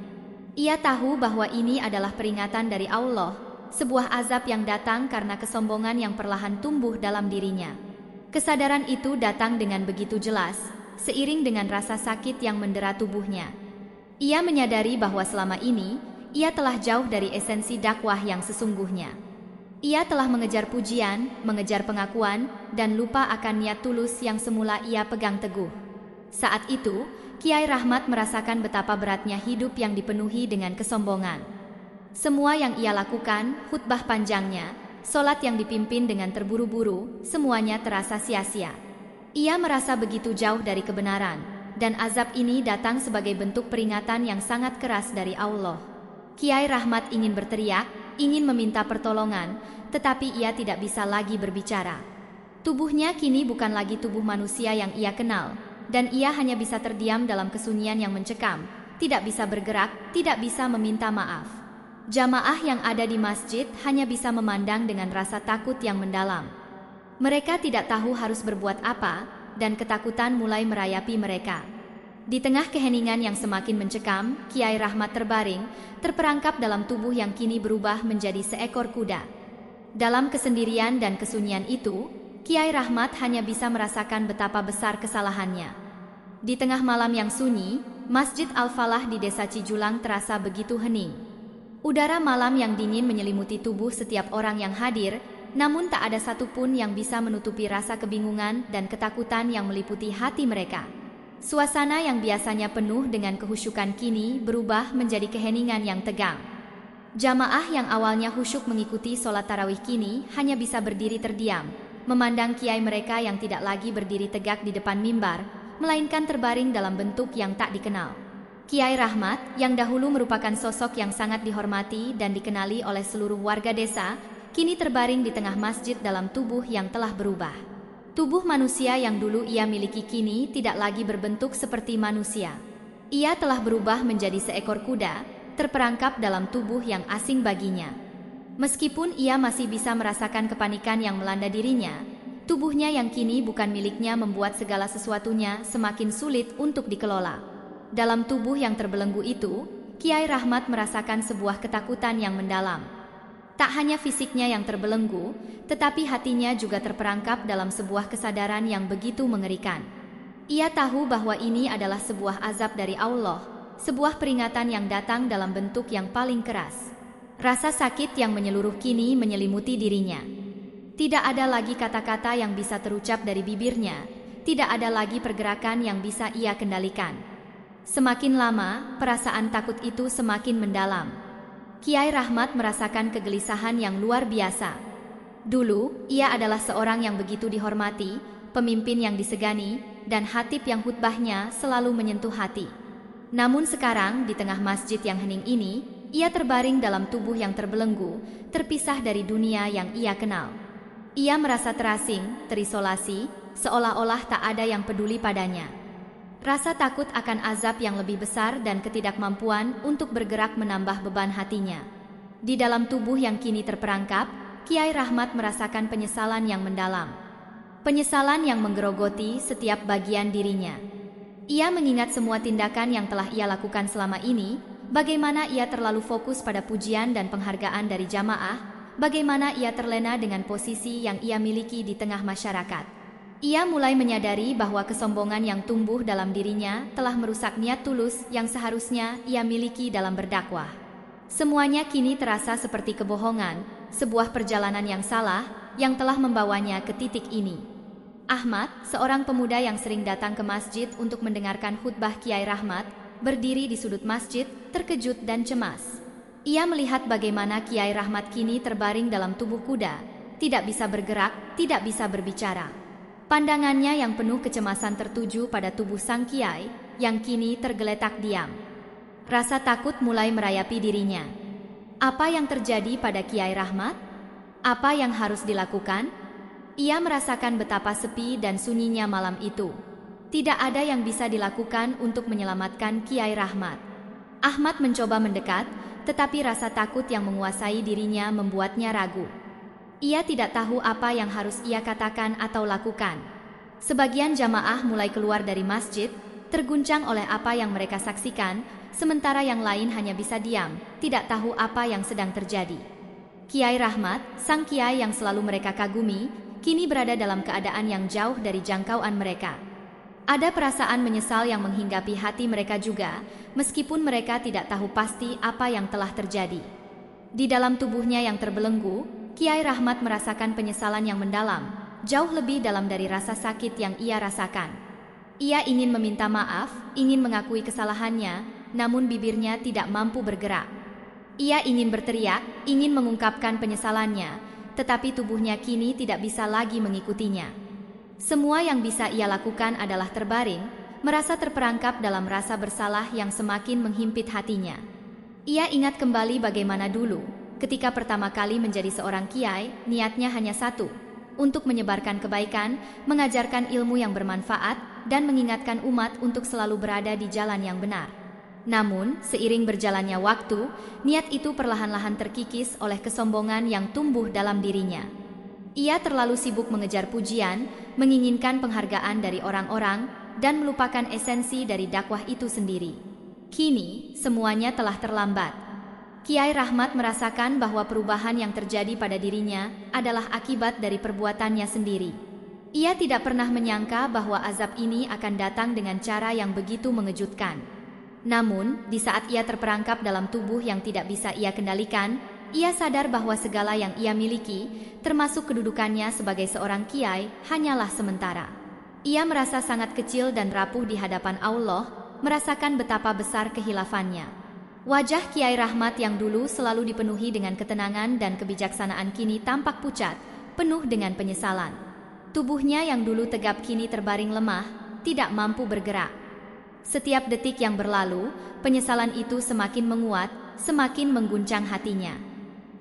Ia tahu bahwa ini adalah peringatan dari Allah, sebuah azab yang datang karena kesombongan yang perlahan tumbuh dalam dirinya. Kesadaran itu datang dengan begitu jelas, seiring dengan rasa sakit yang mendera tubuhnya. Ia menyadari bahwa selama ini, ia telah jauh dari esensi dakwah yang sesungguhnya. Ia telah mengejar pujian, mengejar pengakuan, dan lupa akan niat tulus yang semula ia pegang teguh. Saat itu, Kiai Rahmat merasakan betapa beratnya hidup yang dipenuhi dengan kesombongan. Semua yang ia lakukan, khutbah panjangnya, sholat yang dipimpin dengan terburu-buru, semuanya terasa sia-sia. Ia merasa begitu jauh dari kebenaran, dan azab ini datang sebagai bentuk peringatan yang sangat keras dari Allah. Kiai Rahmat ingin berteriak, ingin meminta pertolongan, tetapi ia tidak bisa lagi berbicara. Tubuhnya kini bukan lagi tubuh manusia yang ia kenal, dan ia hanya bisa terdiam dalam kesunyian yang mencekam, tidak bisa bergerak, tidak bisa meminta maaf. Jamaah yang ada di masjid hanya bisa memandang dengan rasa takut yang mendalam. Mereka tidak tahu harus berbuat apa, dan ketakutan mulai merayapi mereka. Di tengah keheningan yang semakin mencekam, Kiai Rahmat terbaring, terperangkap dalam tubuh yang kini berubah menjadi seekor kuda. Dalam kesendirian dan kesunyian itu, Kiai Rahmat hanya bisa merasakan betapa besar kesalahannya. Di tengah malam yang sunyi, Masjid Al-Falah di Desa Cijulang terasa begitu hening. Udara malam yang dingin menyelimuti tubuh setiap orang yang hadir, namun tak ada satupun yang bisa menutupi rasa kebingungan dan ketakutan yang meliputi hati mereka. Suasana yang biasanya penuh dengan kehusyukan kini berubah menjadi keheningan yang tegang. Jamaah yang awalnya khusyuk mengikuti sholat tarawih kini hanya bisa berdiri terdiam, memandang kiai mereka yang tidak lagi berdiri tegak di depan mimbar, melainkan terbaring dalam bentuk yang tak dikenal. Kiai Rahmat, yang dahulu merupakan sosok yang sangat dihormati dan dikenali oleh seluruh warga desa, kini terbaring di tengah masjid dalam tubuh yang telah berubah. Tubuh manusia yang dulu ia miliki kini tidak lagi berbentuk seperti manusia. Ia telah berubah menjadi seekor kuda, terperangkap dalam tubuh yang asing baginya. Meskipun ia masih bisa merasakan kepanikan yang melanda dirinya, tubuhnya yang kini bukan miliknya membuat segala sesuatunya semakin sulit untuk dikelola. Dalam tubuh yang terbelenggu itu, Kiai Rahmat merasakan sebuah ketakutan yang mendalam. Tak hanya fisiknya yang terbelenggu, tetapi hatinya juga terperangkap dalam sebuah kesadaran yang begitu mengerikan. Ia tahu bahwa ini adalah sebuah azab dari Allah, sebuah peringatan yang datang dalam bentuk yang paling keras. Rasa sakit yang menyeluruh kini menyelimuti dirinya. Tidak ada lagi kata-kata yang bisa terucap dari bibirnya, tidak ada lagi pergerakan yang bisa ia kendalikan. Semakin lama, perasaan takut itu semakin mendalam. Kiai Rahmat merasakan kegelisahan yang luar biasa. Dulu, ia adalah seorang yang begitu dihormati, pemimpin yang disegani, dan khatib yang khutbahnya selalu menyentuh hati. Namun sekarang, di tengah masjid yang hening ini, ia terbaring dalam tubuh yang terbelenggu, terpisah dari dunia yang ia kenal. Ia merasa terasing, terisolasi, seolah-olah tak ada yang peduli padanya. Rasa takut akan azab yang lebih besar dan ketidakmampuan untuk bergerak menambah beban hatinya. Di dalam tubuh yang kini terperangkap, Kiai Rahmat merasakan penyesalan yang mendalam. Penyesalan yang menggerogoti setiap bagian dirinya. Ia mengingat semua tindakan yang telah ia lakukan selama ini, bagaimana ia terlalu fokus pada pujian dan penghargaan dari jamaah, bagaimana ia terlena dengan posisi yang ia miliki di tengah masyarakat. Ia mulai menyadari bahwa kesombongan yang tumbuh dalam dirinya telah merusak niat tulus yang seharusnya ia miliki dalam berdakwah. Semuanya kini terasa seperti kebohongan, sebuah perjalanan yang salah yang telah membawanya ke titik ini. Ahmad, seorang pemuda yang sering datang ke masjid untuk mendengarkan khutbah Kiai Rahmat, berdiri di sudut masjid, terkejut dan cemas. Ia melihat bagaimana Kiai Rahmat kini terbaring dalam tubuh kuda, tidak bisa bergerak, tidak bisa berbicara. Pandangannya yang penuh kecemasan tertuju pada tubuh sang kiai, yang kini tergeletak diam. Rasa takut mulai merayapi dirinya. Apa yang terjadi pada Kiai Rahmat? Apa yang harus dilakukan? Ia merasakan betapa sepi dan sunyinya malam itu. Tidak ada yang bisa dilakukan untuk menyelamatkan Kiai Rahmat. Ahmad mencoba mendekat, tetapi rasa takut yang menguasai dirinya membuatnya ragu. Ia tidak tahu apa yang harus ia katakan atau lakukan. Sebagian jamaah mulai keluar dari masjid, terguncang oleh apa yang mereka saksikan, sementara yang lain hanya bisa diam, tidak tahu apa yang sedang terjadi. Kiai Rahmat, sang kiai yang selalu mereka kagumi, kini berada dalam keadaan yang jauh dari jangkauan mereka. Ada perasaan menyesal yang menghinggapi hati mereka juga, meskipun mereka tidak tahu pasti apa yang telah terjadi. Di dalam tubuhnya yang terbelenggu, Kiai Rahmat merasakan penyesalan yang mendalam, jauh lebih dalam dari rasa sakit yang ia rasakan. Ia ingin meminta maaf, ingin mengakui kesalahannya, namun bibirnya tidak mampu bergerak. Ia ingin berteriak, ingin mengungkapkan penyesalannya, tetapi tubuhnya kini tidak bisa lagi mengikutinya. Semua yang bisa ia lakukan adalah terbaring, merasa terperangkap dalam rasa bersalah yang semakin menghimpit hatinya. Ia ingat kembali bagaimana dulu, ketika pertama kali menjadi seorang kiai, niatnya hanya satu, untuk menyebarkan kebaikan, mengajarkan ilmu yang bermanfaat, dan mengingatkan umat untuk selalu berada di jalan yang benar. Namun, seiring berjalannya waktu, niat itu perlahan-lahan terkikis oleh kesombongan yang tumbuh dalam dirinya. Ia terlalu sibuk mengejar pujian, menginginkan penghargaan dari orang-orang, dan melupakan esensi dari dakwah itu sendiri. Kini, semuanya telah terlambat. Kiai Rahmat merasakan bahwa perubahan yang terjadi pada dirinya adalah akibat dari perbuatannya sendiri. Ia tidak pernah menyangka bahwa azab ini akan datang dengan cara yang begitu mengejutkan. Namun, di saat ia terperangkap dalam tubuh yang tidak bisa ia kendalikan, ia sadar bahwa segala yang ia miliki, termasuk kedudukannya sebagai seorang kiai, hanyalah sementara. Ia merasa sangat kecil dan rapuh di hadapan Allah, merasakan betapa besar kehilafannya. Wajah Kiai Rahmat yang dulu selalu dipenuhi dengan ketenangan dan kebijaksanaan kini tampak pucat, penuh dengan penyesalan. Tubuhnya yang dulu tegap kini terbaring lemah, tidak mampu bergerak. Setiap detik yang berlalu, penyesalan itu semakin menguat, semakin mengguncang hatinya.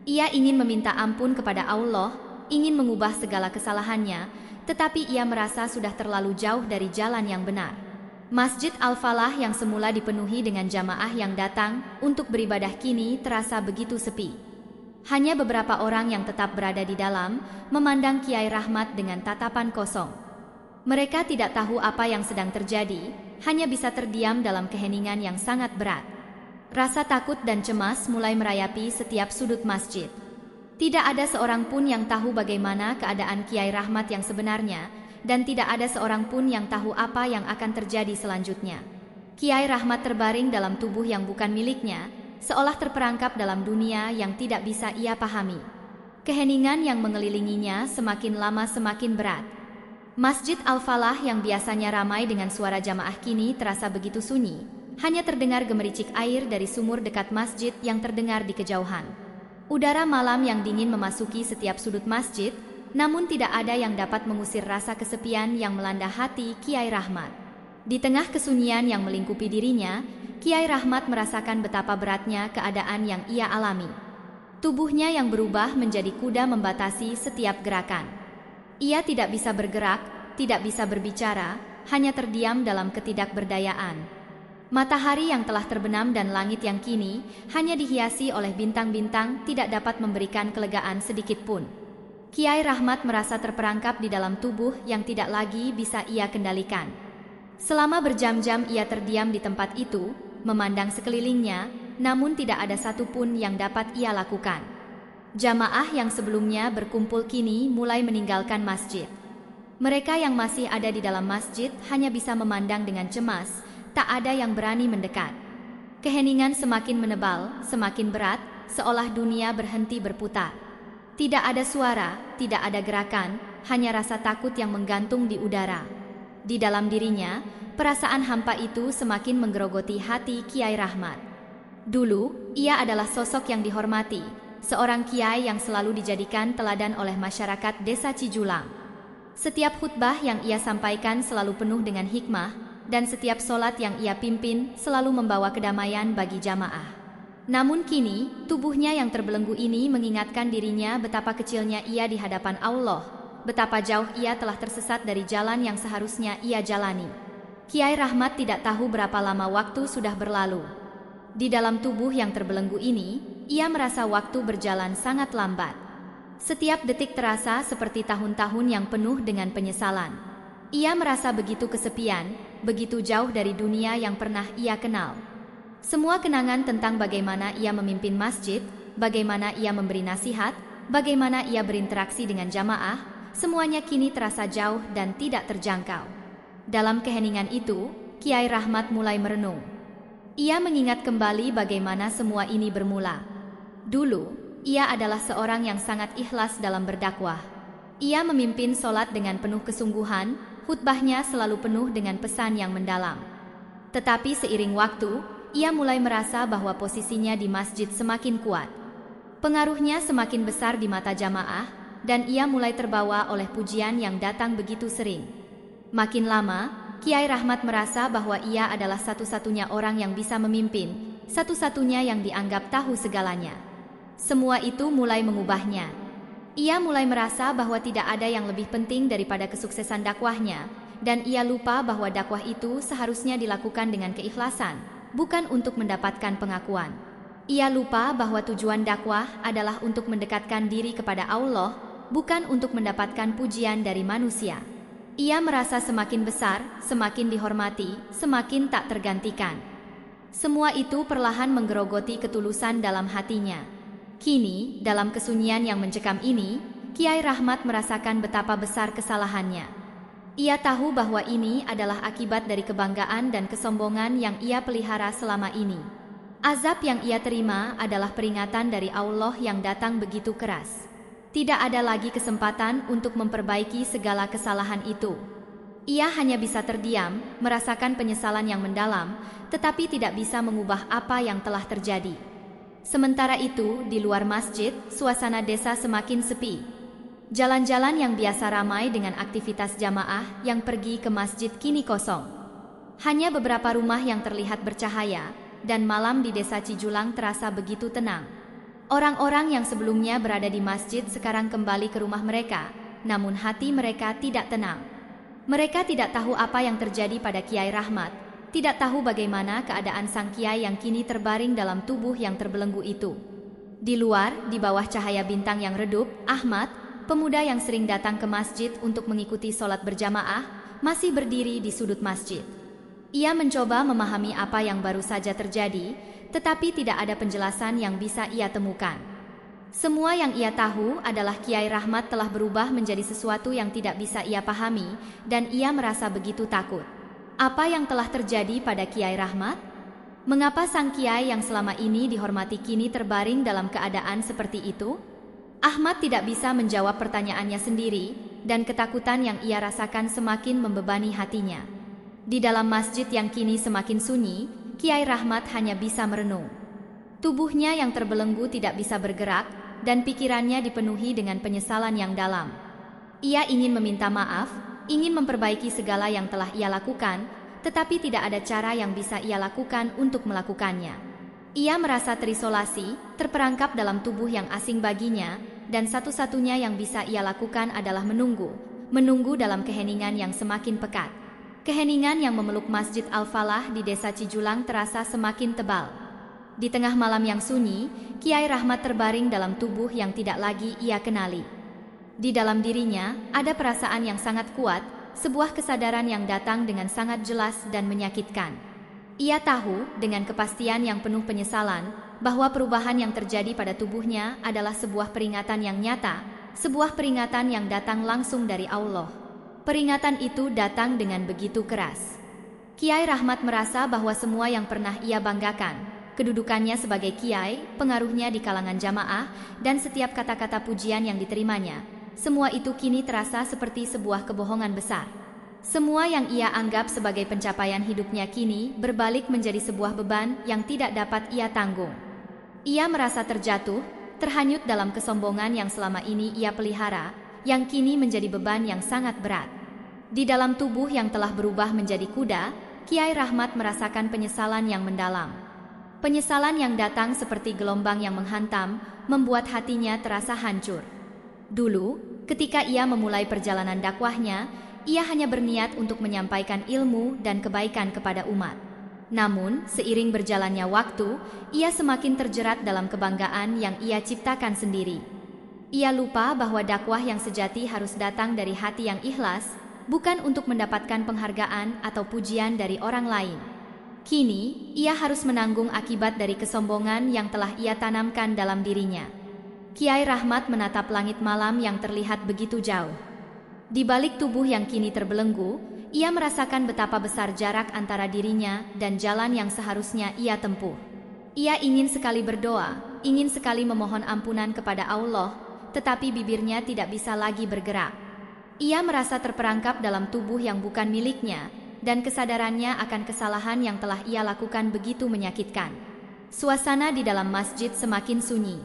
Ia ingin meminta ampun kepada Allah, ingin mengubah segala kesalahannya, tetapi ia merasa sudah terlalu jauh dari jalan yang benar. Masjid Al-Falah yang semula dipenuhi dengan jamaah yang datang untuk beribadah kini terasa begitu sepi. Hanya beberapa orang yang tetap berada di dalam, memandang Kiai Rahmat dengan tatapan kosong. Mereka tidak tahu apa yang sedang terjadi, hanya bisa terdiam dalam keheningan yang sangat berat. Rasa takut dan cemas mulai merayapi setiap sudut masjid. Tidak ada seorang pun yang tahu bagaimana keadaan Kiai Rahmat yang sebenarnya, dan tidak ada seorang pun yang tahu apa yang akan terjadi selanjutnya. Kiai Rahmat terbaring dalam tubuh yang bukan miliknya, seolah terperangkap dalam dunia yang tidak bisa ia pahami. Keheningan yang mengelilinginya semakin lama semakin berat. Masjid Al-Falah yang biasanya ramai dengan suara jamaah kini terasa begitu sunyi. Hanya terdengar gemericik air dari sumur dekat masjid yang terdengar di kejauhan. Udara malam yang dingin memasuki setiap sudut masjid, namun tidak ada yang dapat mengusir rasa kesepian yang melanda hati Kiai Rahmat. Di tengah kesunyian yang melingkupi dirinya, Kiai Rahmat merasakan betapa beratnya keadaan yang ia alami. Tubuhnya yang berubah menjadi kuda membatasi setiap gerakan. Ia tidak bisa bergerak, tidak bisa berbicara, hanya terdiam dalam ketidakberdayaan. Matahari yang telah terbenam dan langit yang kini hanya dihiasi oleh bintang-bintang tidak dapat memberikan kelegaan sedikit pun. Kiai Rahmat merasa terperangkap di dalam tubuh yang tidak lagi bisa ia kendalikan. Selama berjam-jam ia terdiam di tempat itu, memandang sekelilingnya, namun tidak ada satupun yang dapat ia lakukan. Jamaah yang sebelumnya berkumpul kini mulai meninggalkan masjid. Mereka yang masih ada di dalam masjid hanya bisa memandang dengan cemas, tak ada yang berani mendekat. Keheningan semakin menebal, semakin berat, seolah dunia berhenti berputar. Tidak ada suara, tidak ada gerakan, hanya rasa takut yang menggantung di udara. Di dalam dirinya, perasaan hampa itu semakin menggerogoti hati Kiai Rahmat. Dulu, ia adalah sosok yang dihormati, seorang kiai yang selalu dijadikan teladan oleh masyarakat desa Cijulang. Setiap khutbah yang ia sampaikan selalu penuh dengan hikmah, dan setiap solat yang ia pimpin selalu membawa kedamaian bagi jamaah. Namun kini, tubuhnya yang terbelenggu ini mengingatkan dirinya betapa kecilnya ia di hadapan Allah, betapa jauh ia telah tersesat dari jalan yang seharusnya ia jalani. Kiai Rahmat tidak tahu berapa lama waktu sudah berlalu. Di dalam tubuh yang terbelenggu ini, ia merasa waktu berjalan sangat lambat. Setiap detik terasa seperti tahun-tahun yang penuh dengan penyesalan. Ia merasa begitu kesepian, begitu jauh dari dunia yang pernah ia kenal. Semua kenangan tentang bagaimana ia memimpin masjid, bagaimana ia memberi nasihat, bagaimana ia berinteraksi dengan jamaah, semuanya kini terasa jauh dan tidak terjangkau. Dalam keheningan itu, Kiai Rahmat mulai merenung. Ia mengingat kembali bagaimana semua ini bermula. Dulu, ia adalah seorang yang sangat ikhlas dalam berdakwah. Ia memimpin solat dengan penuh kesungguhan, khutbahnya selalu penuh dengan pesan yang mendalam. Tetapi seiring waktu, ia mulai merasa bahwa posisinya di masjid semakin kuat. Pengaruhnya semakin besar di mata jamaah, dan ia mulai terbawa oleh pujian yang datang begitu sering. Makin lama, Kiai Rahmat merasa bahwa ia adalah satu-satunya orang yang bisa memimpin, satu-satunya yang dianggap tahu segalanya. Semua itu mulai mengubahnya. Ia mulai merasa bahwa tidak ada yang lebih penting daripada kesuksesan dakwahnya, dan ia lupa bahwa dakwah itu seharusnya dilakukan dengan keikhlasan, bukan untuk mendapatkan pengakuan. Ia lupa bahwa tujuan dakwah adalah untuk mendekatkan diri kepada Allah, bukan untuk mendapatkan pujian dari manusia. Ia merasa semakin besar, semakin dihormati, semakin tak tergantikan. Semua itu perlahan menggerogoti ketulusan dalam hatinya. Kini, dalam kesunyian yang mencekam ini, Kiai Rahmat merasakan betapa besar kesalahannya. Ia tahu bahwa ini adalah akibat dari kebanggaan dan kesombongan yang ia pelihara selama ini. Azab yang ia terima adalah peringatan dari Allah yang datang begitu keras. Tidak ada lagi kesempatan untuk memperbaiki segala kesalahan itu. Ia hanya bisa terdiam, merasakan penyesalan yang mendalam, tetapi tidak bisa mengubah apa yang telah terjadi. Sementara itu, di luar masjid, suasana desa semakin sepi. Jalan-jalan yang biasa ramai dengan aktivitas jamaah yang pergi ke masjid kini kosong. Hanya beberapa rumah yang terlihat bercahaya, dan malam di desa Cijulang terasa begitu tenang. Orang-orang yang sebelumnya berada di masjid sekarang kembali ke rumah mereka, namun hati mereka tidak tenang. Mereka tidak tahu apa yang terjadi pada Kiai Rahmat, tidak tahu bagaimana keadaan sang kiai yang kini terbaring dalam tubuh yang terbelenggu itu. Di luar, di bawah cahaya bintang yang redup, Ahmad, pemuda yang sering datang ke masjid untuk mengikuti sholat berjamaah, masih berdiri di sudut masjid. Ia mencoba memahami apa yang baru saja terjadi, tetapi tidak ada penjelasan yang bisa ia temukan. Semua yang ia tahu adalah Kiai Rahmat telah berubah menjadi sesuatu yang tidak bisa ia pahami, dan ia merasa begitu takut. Apa yang telah terjadi pada Kiai Rahmat? Mengapa sang kiai yang selama ini dihormati kini terbaring dalam keadaan seperti itu? Ahmad tidak bisa menjawab pertanyaannya sendiri, dan ketakutan yang ia rasakan semakin membebani hatinya. Di dalam masjid yang kini semakin sunyi, Kiai Rahmat hanya bisa merenung. Tubuhnya yang terbelenggu tidak bisa bergerak, dan pikirannya dipenuhi dengan penyesalan yang dalam. Ia ingin meminta maaf, ingin memperbaiki segala yang telah ia lakukan, tetapi tidak ada cara yang bisa ia lakukan untuk melakukannya. Ia merasa terisolasi, terperangkap dalam tubuh yang asing baginya, dan satu-satunya yang bisa ia lakukan adalah menunggu dalam keheningan yang semakin pekat. Keheningan yang memeluk Masjid Al-Falah di desa Cijulang terasa semakin tebal. Di tengah malam yang sunyi, Kiai Rahmat terbaring dalam tubuh yang tidak lagi ia kenali. Di dalam dirinya, ada perasaan yang sangat kuat, sebuah kesadaran yang datang dengan sangat jelas dan menyakitkan. Ia tahu, dengan kepastian yang penuh penyesalan, bahwa perubahan yang terjadi pada tubuhnya adalah sebuah peringatan yang nyata, sebuah peringatan yang datang langsung dari Allah. Peringatan itu datang dengan begitu keras. Kiai Rahmat merasa bahwa semua yang pernah ia banggakan, kedudukannya sebagai kiai, pengaruhnya di kalangan jamaah, dan setiap kata-kata pujian yang diterimanya, semua itu kini terasa seperti sebuah kebohongan besar. Semua yang ia anggap sebagai pencapaian hidupnya kini berbalik menjadi sebuah beban yang tidak dapat ia tanggung. Ia merasa terjatuh, terhanyut dalam kesombongan yang selama ini ia pelihara, yang kini menjadi beban yang sangat berat. Di dalam tubuh yang telah berubah menjadi kuda, Kiai Rahmat merasakan penyesalan yang mendalam. Penyesalan yang datang seperti gelombang yang menghantam, membuat hatinya terasa hancur. Dulu, ketika ia memulai perjalanan dakwahnya, ia hanya berniat untuk menyampaikan ilmu dan kebaikan kepada umat. Namun, seiring berjalannya waktu, ia semakin terjerat dalam kebanggaan yang ia ciptakan sendiri. Ia lupa bahwa dakwah yang sejati harus datang dari hati yang ikhlas, bukan untuk mendapatkan penghargaan atau pujian dari orang lain. Kini, ia harus menanggung akibat dari kesombongan yang telah ia tanamkan dalam dirinya. Kiai Rahmat menatap langit malam yang terlihat begitu jauh. Di balik tubuh yang kini terbelenggu, ia merasakan betapa besar jarak antara dirinya dan jalan yang seharusnya ia tempuh. Ia ingin sekali berdoa, ingin sekali memohon ampunan kepada Allah, tetapi bibirnya tidak bisa lagi bergerak. Ia merasa terperangkap dalam tubuh yang bukan miliknya, dan kesadarannya akan kesalahan yang telah ia lakukan begitu menyakitkan. Suasana di dalam masjid semakin sunyi.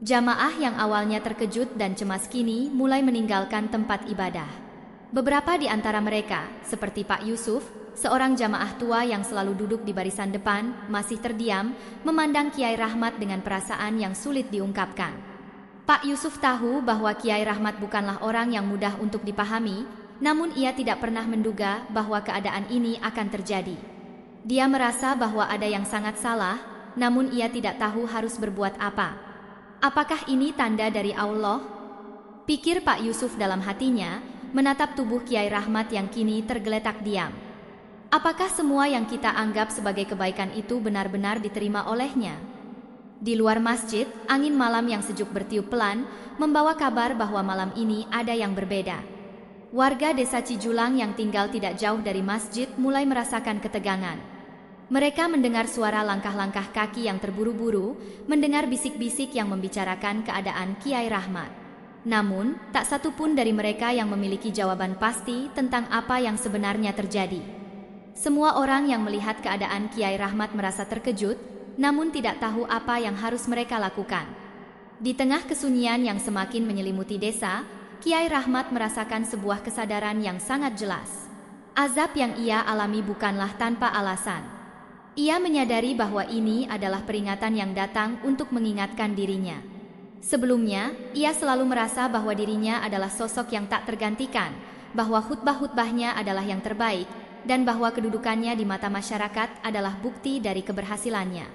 Jamaah yang awalnya terkejut dan cemas kini mulai meninggalkan tempat ibadah. Beberapa di antara mereka, seperti Pak Yusuf, seorang jamaah tua yang selalu duduk di barisan depan, masih terdiam, memandang Kiai Rahmat dengan perasaan yang sulit diungkapkan. Pak Yusuf tahu bahwa Kiai Rahmat bukanlah orang yang mudah untuk dipahami, namun ia tidak pernah menduga bahwa keadaan ini akan terjadi. Dia merasa bahwa ada yang sangat salah, namun ia tidak tahu harus berbuat apa. Apakah ini tanda dari Allah? Pikir Pak Yusuf dalam hatinya, menatap tubuh Kiai Rahmat yang kini tergeletak diam. Apakah semua yang kita anggap sebagai kebaikan itu benar-benar diterima olehnya? Di luar masjid, angin malam yang sejuk bertiup pelan, membawa kabar bahwa malam ini ada yang berbeda. Warga desa Cijulang yang tinggal tidak jauh dari masjid mulai merasakan ketegangan. Mereka mendengar suara langkah-langkah kaki yang terburu-buru, mendengar bisik-bisik yang membicarakan keadaan Kiai Rahmat. Namun, tak satu pun dari mereka yang memiliki jawaban pasti tentang apa yang sebenarnya terjadi. Semua orang yang melihat keadaan Kiai Rahmat merasa terkejut, namun tidak tahu apa yang harus mereka lakukan. Di tengah kesunyian yang semakin menyelimuti desa, Kiai Rahmat merasakan sebuah kesadaran yang sangat jelas. Azab yang ia alami bukanlah tanpa alasan. Ia menyadari bahwa ini adalah peringatan yang datang untuk mengingatkan dirinya. Sebelumnya, ia selalu merasa bahwa dirinya adalah sosok yang tak tergantikan, bahwa khutbah-khutbahnya adalah yang terbaik, dan bahwa kedudukannya di mata masyarakat adalah bukti dari keberhasilannya.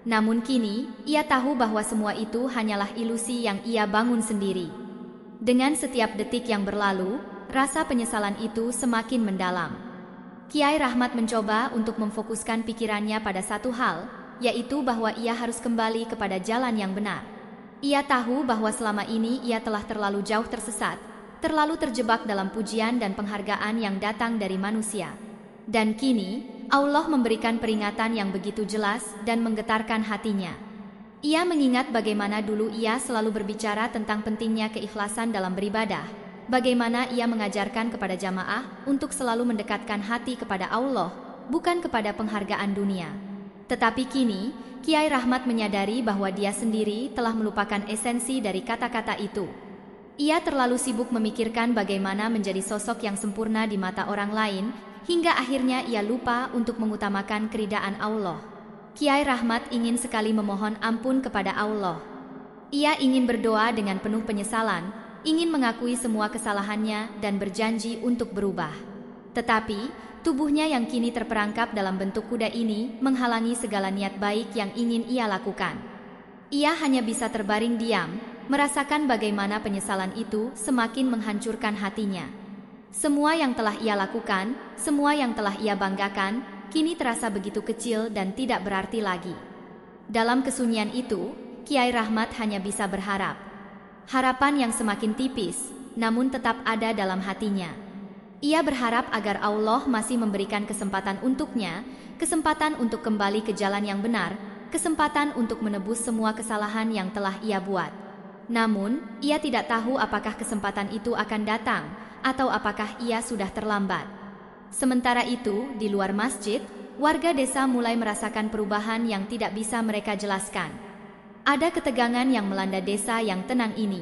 Namun kini, ia tahu bahwa semua itu hanyalah ilusi yang ia bangun sendiri. Dengan setiap detik yang berlalu, rasa penyesalan itu semakin mendalam. Kiai Rahmat mencoba untuk memfokuskan pikirannya pada satu hal, yaitu bahwa ia harus kembali kepada jalan yang benar. Ia tahu bahwa selama ini ia telah terlalu jauh tersesat, terlalu terjebak dalam pujian dan penghargaan yang datang dari manusia. Dan kini, Allah memberikan peringatan yang begitu jelas dan menggetarkan hatinya. Ia mengingat bagaimana dulu ia selalu berbicara tentang pentingnya keikhlasan dalam beribadah, bagaimana ia mengajarkan kepada jamaah untuk selalu mendekatkan hati kepada Allah, bukan kepada penghargaan dunia. Tetapi kini, Kiai Rahmat menyadari bahwa dia sendiri telah melupakan esensi dari kata-kata itu. Ia terlalu sibuk memikirkan bagaimana menjadi sosok yang sempurna di mata orang lain, hingga akhirnya ia lupa untuk mengutamakan keridaan Allah. Kiai Rahmat ingin sekali memohon ampun kepada Allah. Ia ingin berdoa dengan penuh penyesalan, ingin mengakui semua kesalahannya dan berjanji untuk berubah. Tetapi, tubuhnya yang kini terperangkap dalam bentuk kuda ini menghalangi segala niat baik yang ingin ia lakukan. Ia hanya bisa terbaring diam, merasakan bagaimana penyesalan itu semakin menghancurkan hatinya. Semua yang telah ia lakukan, semua yang telah ia banggakan, kini terasa begitu kecil dan tidak berarti lagi. Dalam kesunyian itu, Kiai Rahmat hanya bisa berharap. Harapan yang semakin tipis, namun tetap ada dalam hatinya. Ia berharap agar Allah masih memberikan kesempatan untuknya, kesempatan untuk kembali ke jalan yang benar, kesempatan untuk menebus semua kesalahan yang telah ia buat. Namun, ia tidak tahu apakah kesempatan itu akan datang, atau apakah ia sudah terlambat. Sementara itu, di luar masjid, warga desa mulai merasakan perubahan yang tidak bisa mereka jelaskan. Ada ketegangan yang melanda desa yang tenang ini.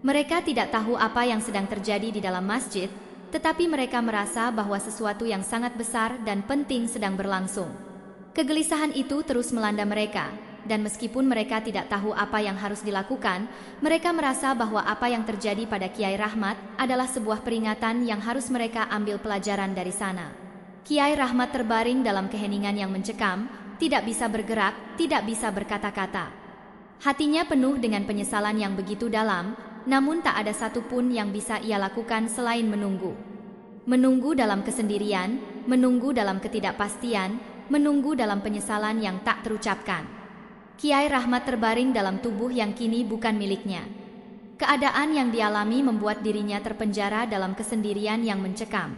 Mereka tidak tahu apa yang sedang terjadi di dalam masjid, tetapi mereka merasa bahwa sesuatu yang sangat besar dan penting sedang berlangsung. Kegelisahan itu terus melanda mereka. Dan meskipun mereka tidak tahu apa yang harus dilakukan, mereka merasa bahwa apa yang terjadi pada Kiai Rahmat adalah sebuah peringatan yang harus mereka ambil pelajaran dari sana. Kiai Rahmat terbaring dalam keheningan yang mencekam, tidak bisa bergerak, tidak bisa berkata-kata. Hatinya penuh dengan penyesalan yang begitu dalam, namun tak ada satupun yang bisa ia lakukan selain menunggu. Menunggu dalam kesendirian, menunggu dalam ketidakpastian, menunggu dalam penyesalan yang tak terucapkan. Kiai Rahmat terbaring dalam tubuh yang kini bukan miliknya. Keadaan yang dialami membuat dirinya terpenjara dalam kesendirian yang mencekam.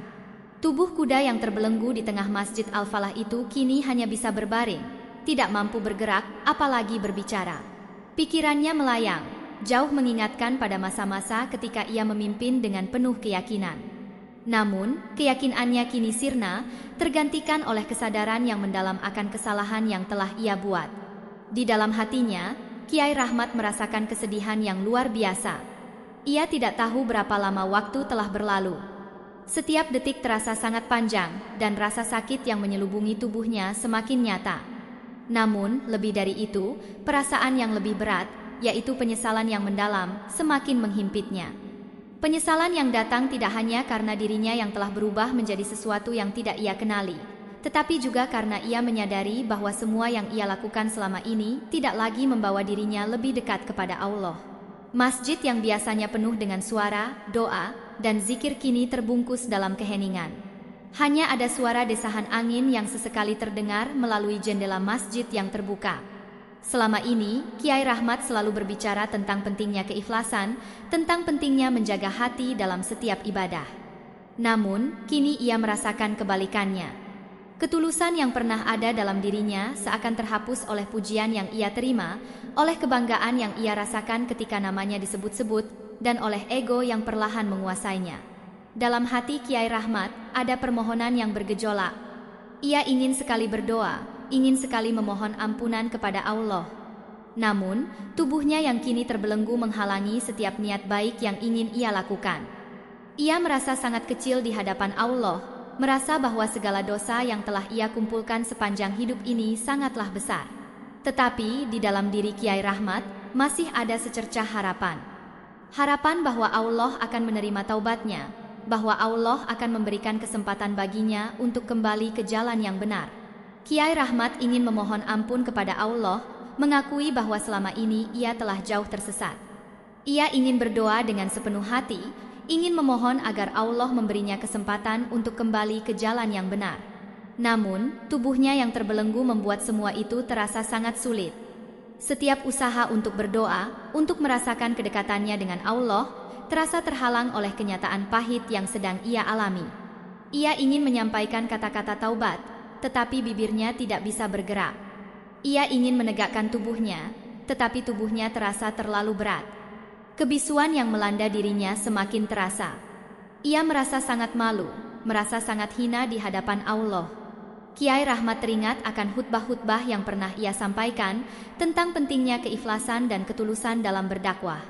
Tubuh kuda yang terbelenggu di tengah Masjid Al-Falah itu kini hanya bisa berbaring, tidak mampu bergerak, apalagi berbicara. Pikirannya melayang, jauh mengingatkan pada masa-masa ketika ia memimpin dengan penuh keyakinan. Namun, keyakinannya kini sirna, tergantikan oleh kesadaran yang mendalam akan kesalahan yang telah ia buat. Di dalam hatinya, Kiai Rahmat merasakan kesedihan yang luar biasa. Ia tidak tahu berapa lama waktu telah berlalu. Setiap detik terasa sangat panjang, dan rasa sakit yang menyelubungi tubuhnya semakin nyata. Namun, lebih dari itu, perasaan yang lebih berat, yaitu penyesalan yang mendalam, semakin menghimpitnya. Penyesalan yang datang tidak hanya karena dirinya yang telah berubah menjadi sesuatu yang tidak ia kenali, tetapi juga karena ia menyadari bahwa semua yang ia lakukan selama ini tidak lagi membawa dirinya lebih dekat kepada Allah. Masjid yang biasanya penuh dengan suara, doa, dan zikir kini terbungkus dalam keheningan. Hanya ada suara desahan angin yang sesekali terdengar melalui jendela masjid yang terbuka. Selama ini, Kiai Rahmat selalu berbicara tentang pentingnya keikhlasan, tentang pentingnya menjaga hati dalam setiap ibadah. Namun, kini ia merasakan kebalikannya. Ketulusan yang pernah ada dalam dirinya seakan terhapus oleh pujian yang ia terima, oleh kebanggaan yang ia rasakan ketika namanya disebut-sebut, dan oleh ego yang perlahan menguasainya. Dalam hati Kiai Rahmat ada permohonan yang bergejolak. Ia ingin sekali berdoa, ingin sekali memohon ampunan kepada Allah. Namun, tubuhnya yang kini terbelenggu menghalangi setiap niat baik yang ingin ia lakukan. Ia merasa sangat kecil di hadapan Allah, merasa bahwa segala dosa yang telah ia kumpulkan sepanjang hidup ini sangatlah besar. Tetapi di dalam diri Kiai Rahmat masih ada secercah harapan. Harapan bahwa Allah akan menerima taubatnya, bahwa Allah akan memberikan kesempatan baginya untuk kembali ke jalan yang benar. Kiai Rahmat ingin memohon ampun kepada Allah, mengakui bahwa selama ini ia telah jauh tersesat. Ia ingin berdoa dengan sepenuh hati, ingin memohon agar Allah memberinya kesempatan untuk kembali ke jalan yang benar. Namun, tubuhnya yang terbelenggu membuat semua itu terasa sangat sulit. Setiap usaha untuk berdoa, untuk merasakan kedekatannya dengan Allah, terasa terhalang oleh kenyataan pahit yang sedang ia alami. Ia ingin menyampaikan kata-kata taubat, tetapi bibirnya tidak bisa bergerak. Ia ingin menegakkan tubuhnya, tetapi tubuhnya terasa terlalu berat. Kebisuan yang melanda dirinya semakin terasa. Ia merasa sangat malu, merasa sangat hina di hadapan Allah. Kiai Rahmat teringat akan khutbah-khutbah yang pernah ia sampaikan tentang pentingnya keikhlasan dan ketulusan dalam berdakwah.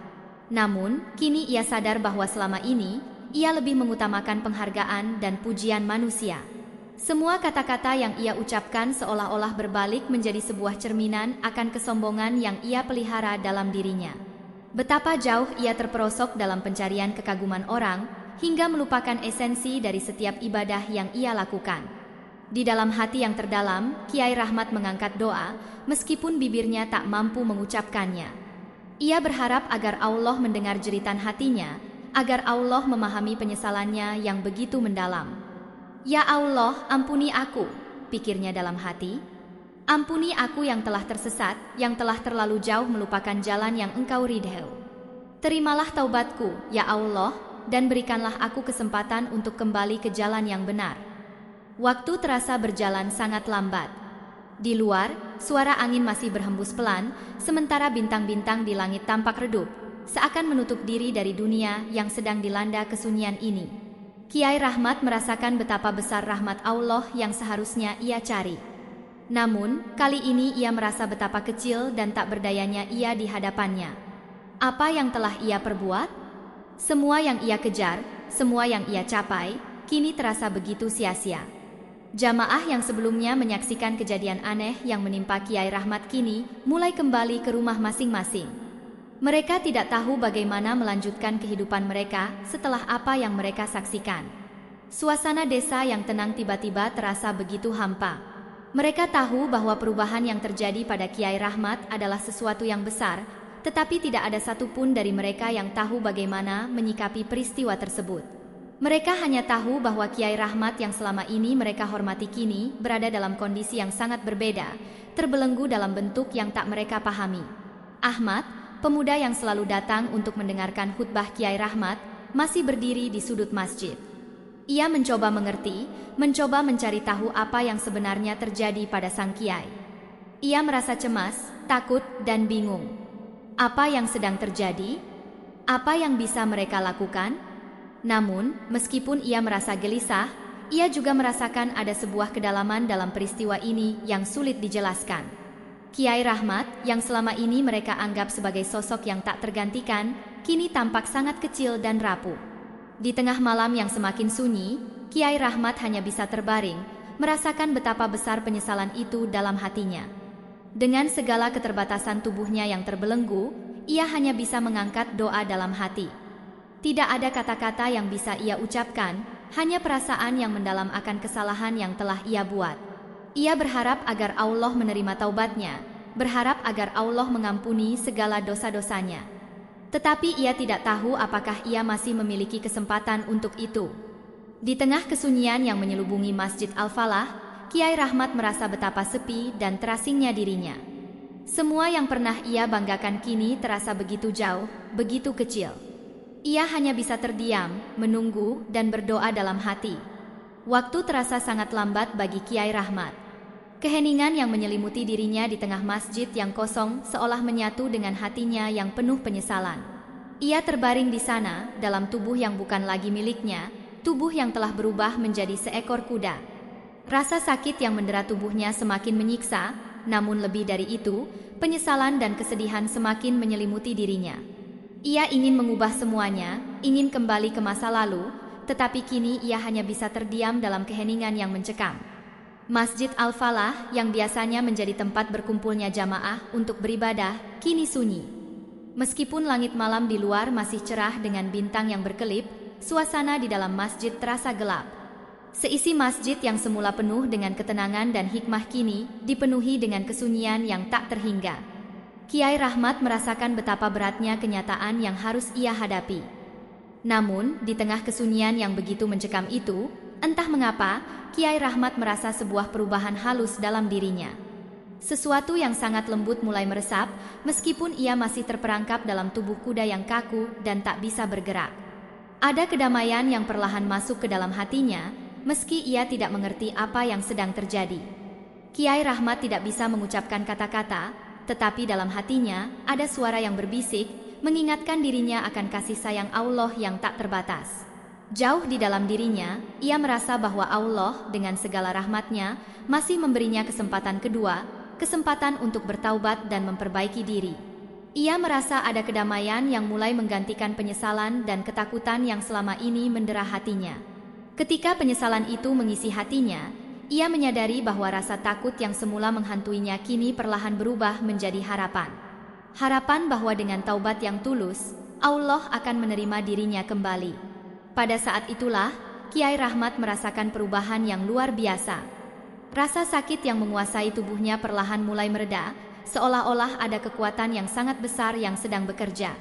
Namun, kini ia sadar bahwa selama ini, ia lebih mengutamakan penghargaan dan pujian manusia. Semua kata-kata yang ia ucapkan seolah-olah berbalik menjadi sebuah cerminan akan kesombongan yang ia pelihara dalam dirinya. Betapa jauh ia terperosok dalam pencarian kekaguman orang, hingga melupakan esensi dari setiap ibadah yang ia lakukan. Di dalam hati yang terdalam, Kiai Rahmat mengangkat doa, meskipun bibirnya tak mampu mengucapkannya. Ia berharap agar Allah mendengar jeritan hatinya, agar Allah memahami penyesalannya yang begitu mendalam. Ya Allah, ampuni aku, pikirnya dalam hati. Ampuni aku yang telah tersesat, yang telah terlalu jauh melupakan jalan yang Engkau ridhau. Terimalah taubatku, ya Allah, dan berikanlah aku kesempatan untuk kembali ke jalan yang benar. Waktu terasa berjalan sangat lambat. Di luar, suara angin masih berhembus pelan, sementara bintang-bintang di langit tampak redup, seakan menutup diri dari dunia yang sedang dilanda kesunyian ini. Kiai Rahmat merasakan betapa besar rahmat Allah yang seharusnya ia cari. Namun, kali ini ia merasa betapa kecil dan tak berdayanya ia di hadapannya. Apa yang telah ia perbuat? Semua yang ia kejar, semua yang ia capai, kini terasa begitu sia-sia. Jamaah yang sebelumnya menyaksikan kejadian aneh yang menimpa Kiai Rahmat kini mulai kembali ke rumah masing-masing. Mereka tidak tahu bagaimana melanjutkan kehidupan mereka setelah apa yang mereka saksikan. Suasana desa yang tenang tiba-tiba terasa begitu hampa. Mereka tahu bahwa perubahan yang terjadi pada Kiai Rahmat adalah sesuatu yang besar, tetapi tidak ada satupun dari mereka yang tahu bagaimana menyikapi peristiwa tersebut. Mereka hanya tahu bahwa Kiai Rahmat yang selama ini mereka hormati kini berada dalam kondisi yang sangat berbeda, terbelenggu dalam bentuk yang tak mereka pahami. Ahmad, pemuda yang selalu datang untuk mendengarkan khutbah Kiai Rahmat, masih berdiri di sudut masjid. Ia mencoba mengerti, mencoba mencari tahu apa yang sebenarnya terjadi pada sang kiai. Ia merasa cemas, takut, dan bingung. Apa yang sedang terjadi? Apa yang bisa mereka lakukan? Namun, meskipun ia merasa gelisah, ia juga merasakan ada sebuah kedalaman dalam peristiwa ini yang sulit dijelaskan. Kiai Rahmat, yang selama ini mereka anggap sebagai sosok yang tak tergantikan, kini tampak sangat kecil dan rapuh. Di tengah malam yang semakin sunyi, Kiai Rahmat hanya bisa terbaring, merasakan betapa besar penyesalan itu dalam hatinya. Dengan segala keterbatasan tubuhnya yang terbelenggu, ia hanya bisa mengangkat doa dalam hati. Tidak ada kata-kata yang bisa ia ucapkan, hanya perasaan yang mendalam akan kesalahan yang telah ia buat. Ia berharap agar Allah menerima taubatnya, berharap agar Allah mengampuni segala dosa-dosanya. Tetapi ia tidak tahu apakah ia masih memiliki kesempatan untuk itu. Di tengah kesunyian yang menyelubungi Masjid Al-Falah, Kiai Rahmat merasa betapa sepi dan terasingnya dirinya. Semua yang pernah ia banggakan kini terasa begitu jauh, begitu kecil. Ia hanya bisa terdiam, menunggu, dan berdoa dalam hati. Waktu terasa sangat lambat bagi Kiai Rahmat. Keheningan yang menyelimuti dirinya di tengah masjid yang kosong seolah menyatu dengan hatinya yang penuh penyesalan. Ia terbaring di sana, dalam tubuh yang bukan lagi miliknya, tubuh yang telah berubah menjadi seekor kuda. Rasa sakit yang mendera tubuhnya semakin menyiksa, namun lebih dari itu, penyesalan dan kesedihan semakin menyelimuti dirinya. Ia ingin mengubah semuanya, ingin kembali ke masa lalu, tetapi kini ia hanya bisa terdiam dalam keheningan yang mencekam. Masjid Al-Falah yang biasanya menjadi tempat berkumpulnya jamaah untuk beribadah, kini sunyi. Meskipun langit malam di luar masih cerah dengan bintang yang berkelip, suasana di dalam masjid terasa gelap. Seisi masjid yang semula penuh dengan ketenangan dan hikmah kini dipenuhi dengan kesunyian yang tak terhingga. Kiai Rahmat merasakan betapa beratnya kenyataan yang harus ia hadapi. Namun, di tengah kesunyian yang begitu mencekam itu, entah mengapa, Kiai Rahmat merasa sebuah perubahan halus dalam dirinya. Sesuatu yang sangat lembut mulai meresap, meskipun ia masih terperangkap dalam tubuh kuda yang kaku dan tak bisa bergerak. Ada kedamaian yang perlahan masuk ke dalam hatinya, meski ia tidak mengerti apa yang sedang terjadi. Kiai Rahmat tidak bisa mengucapkan kata-kata, tetapi dalam hatinya ada suara yang berbisik, mengingatkan dirinya akan kasih sayang Allah yang tak terbatas. Jauh di dalam dirinya, ia merasa bahwa Allah dengan segala rahmatnya masih memberinya kesempatan kedua, kesempatan untuk bertaubat dan memperbaiki diri. Ia merasa ada kedamaian yang mulai menggantikan penyesalan dan ketakutan yang selama ini mendera hatinya. Ketika penyesalan itu mengisi hatinya, ia menyadari bahwa rasa takut yang semula menghantuinya kini perlahan berubah menjadi harapan. Harapan bahwa dengan taubat yang tulus, Allah akan menerima dirinya kembali. Pada saat itulah, Kiai Rahmat merasakan perubahan yang luar biasa. Rasa sakit yang menguasai tubuhnya perlahan mulai mereda, seolah-olah ada kekuatan yang sangat besar yang sedang bekerja.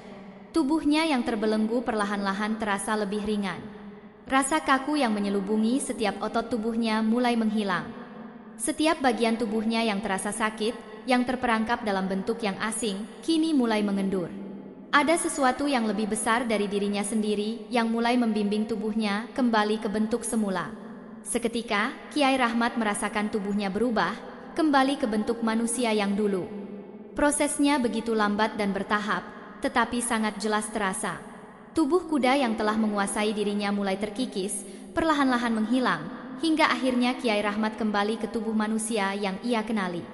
Tubuhnya yang terbelenggu perlahan-lahan terasa lebih ringan. Rasa kaku yang menyelubungi setiap otot tubuhnya mulai menghilang. Setiap bagian tubuhnya yang terasa sakit, yang terperangkap dalam bentuk yang asing, kini mulai mengendur. Ada sesuatu yang lebih besar dari dirinya sendiri yang mulai membimbing tubuhnya kembali ke bentuk semula. Seketika, Kiai Rahmat merasakan tubuhnya berubah, kembali ke bentuk manusia yang dulu. Prosesnya begitu lambat dan bertahap, tetapi sangat jelas terasa. Tubuh kuda yang telah menguasai dirinya mulai terkikis, perlahan-lahan menghilang, hingga akhirnya Kiai Rahmat kembali ke tubuh manusia yang ia kenali.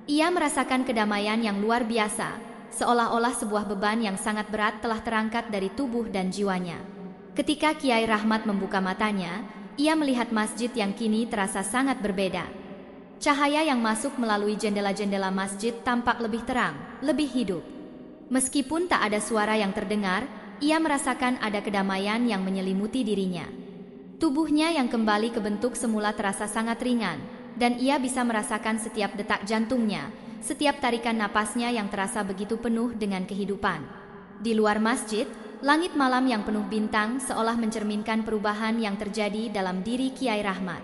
Ia merasakan kedamaian yang luar biasa, seolah-olah sebuah beban yang sangat berat telah terangkat dari tubuh dan jiwanya. Ketika Kiai Rahmat membuka matanya, ia melihat masjid yang kini terasa sangat berbeda. Cahaya yang masuk melalui jendela-jendela masjid tampak lebih terang, lebih hidup. Meskipun tak ada suara yang terdengar, ia merasakan ada kedamaian yang menyelimuti dirinya. Tubuhnya yang kembali ke bentuk semula terasa sangat ringan, dan ia bisa merasakan setiap detak jantungnya, setiap tarikan napasnya yang terasa begitu penuh dengan kehidupan. Di luar masjid, langit malam yang penuh bintang seolah mencerminkan perubahan yang terjadi dalam diri Kiai Rahmat.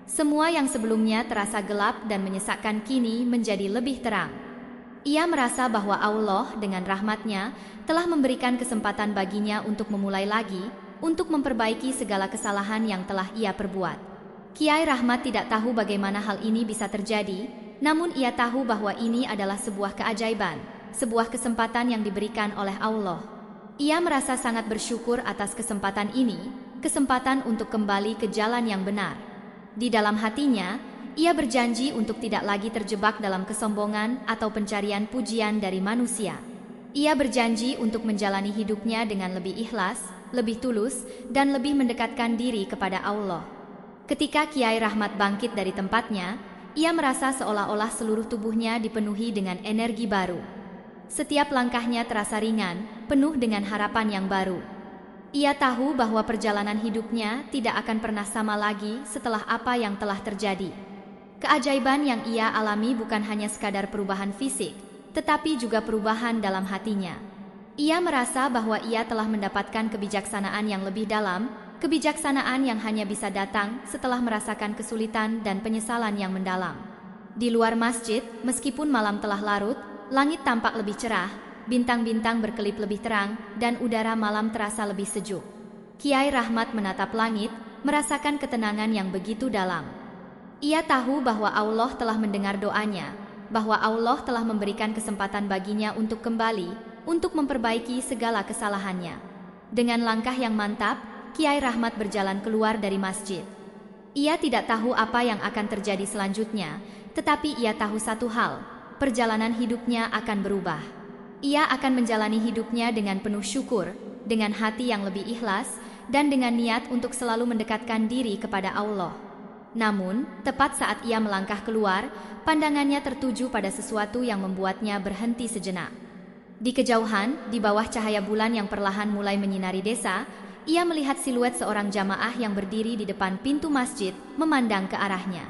Semua yang sebelumnya terasa gelap dan menyesakkan kini menjadi lebih terang. Ia merasa bahwa Allah dengan rahmatnya telah memberikan kesempatan baginya untuk memulai lagi, untuk memperbaiki segala kesalahan yang telah ia perbuat. Kiai Rahmat tidak tahu bagaimana hal ini bisa terjadi, namun ia tahu bahwa ini adalah sebuah keajaiban, sebuah kesempatan yang diberikan oleh Allah. Ia merasa sangat bersyukur atas kesempatan ini, kesempatan untuk kembali ke jalan yang benar. Di dalam hatinya, ia berjanji untuk tidak lagi terjebak dalam kesombongan atau pencarian pujian dari manusia. Ia berjanji untuk menjalani hidupnya dengan lebih ikhlas, lebih tulus, dan lebih mendekatkan diri kepada Allah. Ketika Kiai Rahmat bangkit dari tempatnya, ia merasa seolah-olah seluruh tubuhnya dipenuhi dengan energi baru. Setiap langkahnya terasa ringan, penuh dengan harapan yang baru. Ia tahu bahwa perjalanan hidupnya tidak akan pernah sama lagi setelah apa yang telah terjadi. Keajaiban yang ia alami bukan hanya sekadar perubahan fisik, tetapi juga perubahan dalam hatinya. Ia merasa bahwa ia telah mendapatkan kebijaksanaan yang lebih dalam, kebijaksanaan yang hanya bisa datang setelah merasakan kesulitan dan penyesalan yang mendalam. Di luar masjid, meskipun malam telah larut, langit tampak lebih cerah, bintang-bintang berkelip lebih terang, dan udara malam terasa lebih sejuk. Kiai Rahmat menatap langit, merasakan ketenangan yang begitu dalam. Ia tahu bahwa Allah telah mendengar doanya, bahwa Allah telah memberikan kesempatan baginya untuk kembali, untuk memperbaiki segala kesalahannya. Dengan langkah yang mantap, Kiai Rahmat berjalan keluar dari masjid. Ia tidak tahu apa yang akan terjadi selanjutnya, tetapi ia tahu satu hal, perjalanan hidupnya akan berubah. Ia akan menjalani hidupnya dengan penuh syukur, dengan hati yang lebih ikhlas, dan dengan niat untuk selalu mendekatkan diri kepada Allah. Namun, tepat saat ia melangkah keluar, pandangannya tertuju pada sesuatu yang membuatnya berhenti sejenak. Di kejauhan, di bawah cahaya bulan yang perlahan mulai menyinari desa, ia melihat siluet seorang jamaah yang berdiri di depan pintu masjid, memandang ke arahnya.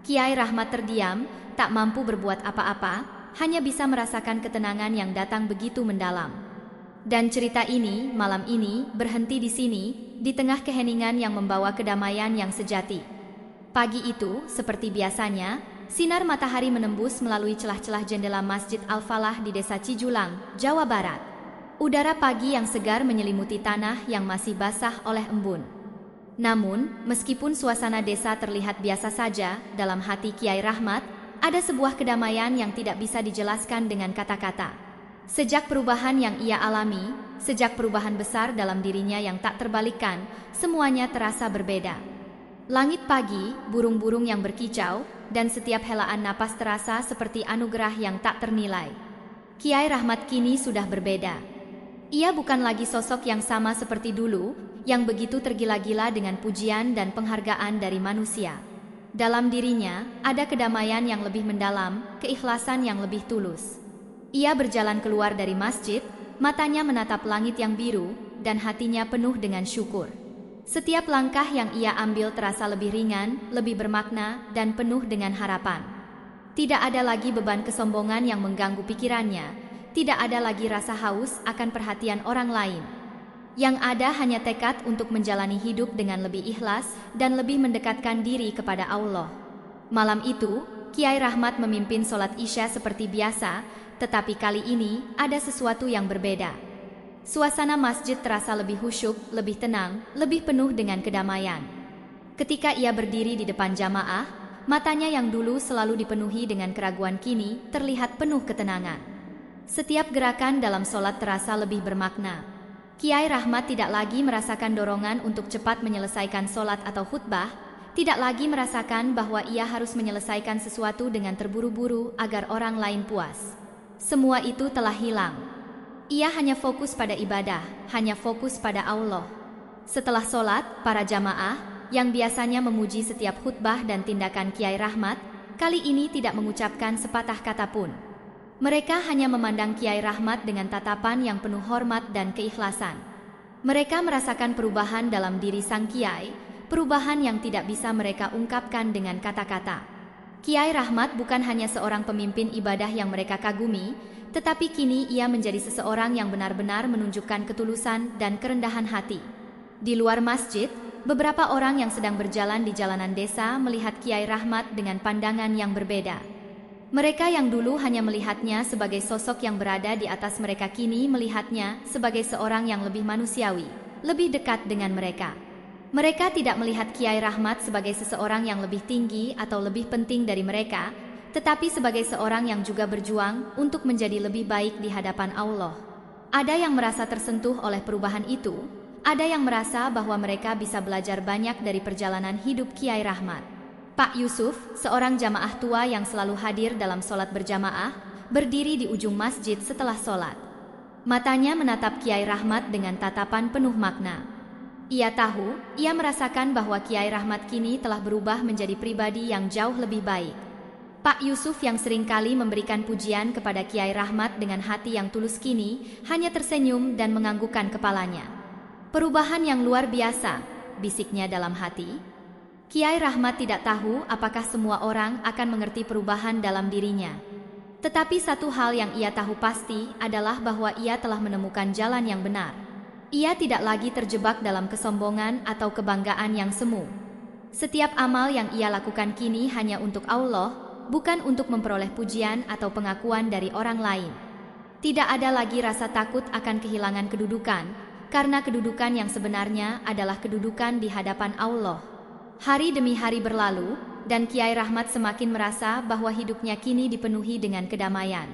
Kiai Rahmat terdiam, tak mampu berbuat apa-apa, hanya bisa merasakan ketenangan yang datang begitu mendalam. Dan cerita ini, malam ini, berhenti di sini, di tengah keheningan yang membawa kedamaian yang sejati. Pagi itu, seperti biasanya, sinar matahari menembus melalui celah-celah jendela Masjid Al-Falah di Desa Cijulang, Jawa Barat. Udara pagi yang segar menyelimuti tanah yang masih basah oleh embun. Namun, meskipun suasana desa terlihat biasa saja, dalam hati Kiai Rahmat, ada sebuah kedamaian yang tidak bisa dijelaskan dengan kata-kata. Sejak perubahan yang ia alami, sejak perubahan besar dalam dirinya yang tak terbalikkan, semuanya terasa berbeda. Langit pagi, burung-burung yang berkicau, dan setiap helaan napas terasa seperti anugerah yang tak ternilai. Kiai Rahmat kini sudah berbeda. Ia bukan lagi sosok yang sama seperti dulu, yang begitu tergila-gila dengan pujian dan penghargaan dari manusia. Dalam dirinya, ada kedamaian yang lebih mendalam, keikhlasan yang lebih tulus. Ia berjalan keluar dari masjid, matanya menatap langit yang biru, dan hatinya penuh dengan syukur. Setiap langkah yang ia ambil terasa lebih ringan, lebih bermakna, dan penuh dengan harapan. Tidak ada lagi beban kesombongan yang mengganggu pikirannya. Tidak ada lagi rasa haus akan perhatian orang lain. Yang ada hanya tekad untuk menjalani hidup dengan lebih ikhlas dan lebih mendekatkan diri kepada Allah. Malam itu, Kiai Rahmat memimpin sholat Isya seperti biasa, tetapi kali ini ada sesuatu yang berbeda. Suasana masjid terasa lebih khusyuk, lebih tenang, lebih penuh dengan kedamaian. Ketika ia berdiri di depan jamaah, matanya yang dulu selalu dipenuhi dengan keraguan kini terlihat penuh ketenangan. Setiap gerakan dalam sholat terasa lebih bermakna. Kiai Rahmat tidak lagi merasakan dorongan untuk cepat menyelesaikan sholat atau khutbah, tidak lagi merasakan bahwa ia harus menyelesaikan sesuatu dengan terburu-buru agar orang lain puas. Semua itu telah hilang. Ia hanya fokus pada ibadah, hanya fokus pada Allah. Setelah sholat, para jamaah, yang biasanya memuji setiap khutbah dan tindakan Kiai Rahmat, kali ini tidak mengucapkan sepatah kata pun. Mereka hanya memandang Kiai Rahmat dengan tatapan yang penuh hormat dan keikhlasan. Mereka merasakan perubahan dalam diri sang Kiai, perubahan yang tidak bisa mereka ungkapkan dengan kata-kata. Kiai Rahmat bukan hanya seorang pemimpin ibadah yang mereka kagumi, tetapi kini ia menjadi seseorang yang benar-benar menunjukkan ketulusan dan kerendahan hati. Di luar masjid, beberapa orang yang sedang berjalan di jalanan desa melihat Kiai Rahmat dengan pandangan yang berbeda. Mereka yang dulu hanya melihatnya sebagai sosok yang berada di atas mereka kini melihatnya sebagai seorang yang lebih manusiawi, lebih dekat dengan mereka. Mereka tidak melihat Kiai Rahmat sebagai seseorang yang lebih tinggi atau lebih penting dari mereka, tetapi sebagai seorang yang juga berjuang untuk menjadi lebih baik di hadapan Allah. Ada yang merasa tersentuh oleh perubahan itu, ada yang merasa bahwa mereka bisa belajar banyak dari perjalanan hidup Kiai Rahmat. Pak Yusuf, seorang jamaah tua yang selalu hadir dalam sholat berjamaah, berdiri di ujung masjid setelah sholat. Matanya menatap Kiai Rahmat dengan tatapan penuh makna. Ia merasakan bahwa Kiai Rahmat kini telah berubah menjadi pribadi yang jauh lebih baik. Pak Yusuf yang seringkali memberikan pujian kepada Kiai Rahmat dengan hati yang tulus kini hanya tersenyum dan menganggukkan kepalanya. Perubahan yang luar biasa, bisiknya dalam hati. Kiai Rahmat tidak tahu apakah semua orang akan mengerti perubahan dalam dirinya. Tetapi satu hal yang ia tahu pasti adalah bahwa ia telah menemukan jalan yang benar. Ia tidak lagi terjebak dalam kesombongan atau kebanggaan yang semu. Setiap amal yang ia lakukan kini hanya untuk Allah, bukan untuk memperoleh pujian atau pengakuan dari orang lain. Tidak ada lagi rasa takut akan kehilangan kedudukan, karena kedudukan yang sebenarnya adalah kedudukan di hadapan Allah. Hari demi hari berlalu, dan Kiai Rahmat semakin merasa bahwa hidupnya kini dipenuhi dengan kedamaian.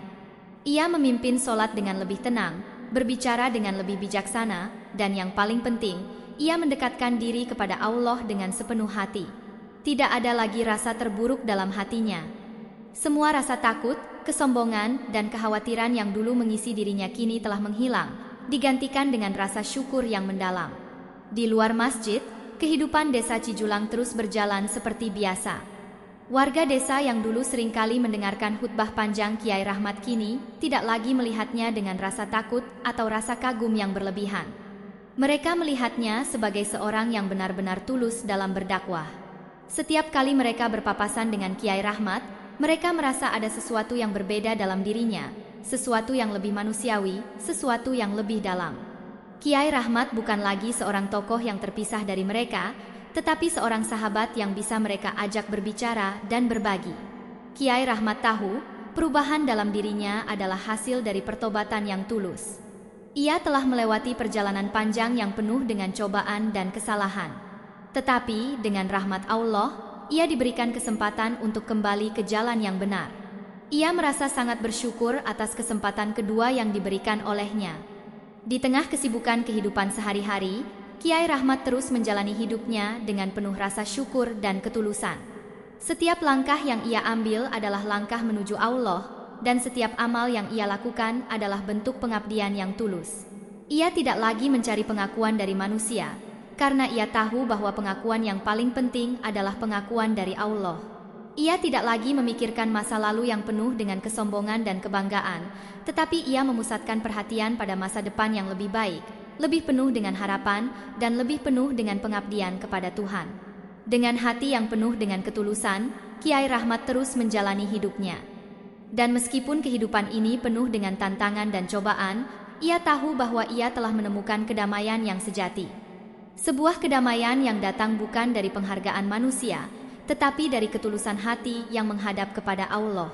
Ia memimpin sholat dengan lebih tenang, berbicara dengan lebih bijaksana, dan yang paling penting, ia mendekatkan diri kepada Allah dengan sepenuh hati. Tidak ada lagi rasa terburuk dalam hatinya. Semua rasa takut, kesombongan, dan kekhawatiran yang dulu mengisi dirinya kini telah menghilang, digantikan dengan rasa syukur yang mendalam. Di luar masjid, kehidupan desa Cijulang terus berjalan seperti biasa. Warga desa yang dulu seringkali mendengarkan khutbah panjang Kiai Rahmat kini tidak lagi melihatnya dengan rasa takut atau rasa kagum yang berlebihan. Mereka melihatnya sebagai seorang yang benar-benar tulus dalam berdakwah. Setiap kali mereka berpapasan dengan Kiai Rahmat, mereka merasa ada sesuatu yang berbeda dalam dirinya, sesuatu yang lebih manusiawi, sesuatu yang lebih dalam. Kiai Rahmat bukan lagi seorang tokoh yang terpisah dari mereka, tetapi seorang sahabat yang bisa mereka ajak berbicara dan berbagi. Kiai Rahmat tahu, perubahan dalam dirinya adalah hasil dari pertobatan yang tulus. Ia telah melewati perjalanan panjang yang penuh dengan cobaan dan kesalahan. Tetapi dengan rahmat Allah, ia diberikan kesempatan untuk kembali ke jalan yang benar. Ia merasa sangat bersyukur atas kesempatan kedua yang diberikan olehnya. Di tengah kesibukan kehidupan sehari-hari, Kiai Rahmat terus menjalani hidupnya dengan penuh rasa syukur dan ketulusan. Setiap langkah yang ia ambil adalah langkah menuju Allah, dan setiap amal yang ia lakukan adalah bentuk pengabdian yang tulus. Ia tidak lagi mencari pengakuan dari manusia, karena ia tahu bahwa pengakuan yang paling penting adalah pengakuan dari Allah. Ia tidak lagi memikirkan masa lalu yang penuh dengan kesombongan dan kebanggaan, tetapi ia memusatkan perhatian pada masa depan yang lebih baik, lebih penuh dengan harapan, dan lebih penuh dengan pengabdian kepada Tuhan. Dengan hati yang penuh dengan ketulusan, Kiai Rahmat terus menjalani hidupnya. Dan meskipun kehidupan ini penuh dengan tantangan dan cobaan, ia tahu bahwa ia telah menemukan kedamaian yang sejati. Sebuah kedamaian yang datang bukan dari penghargaan manusia, tetapi dari ketulusan hati yang menghadap kepada Allah.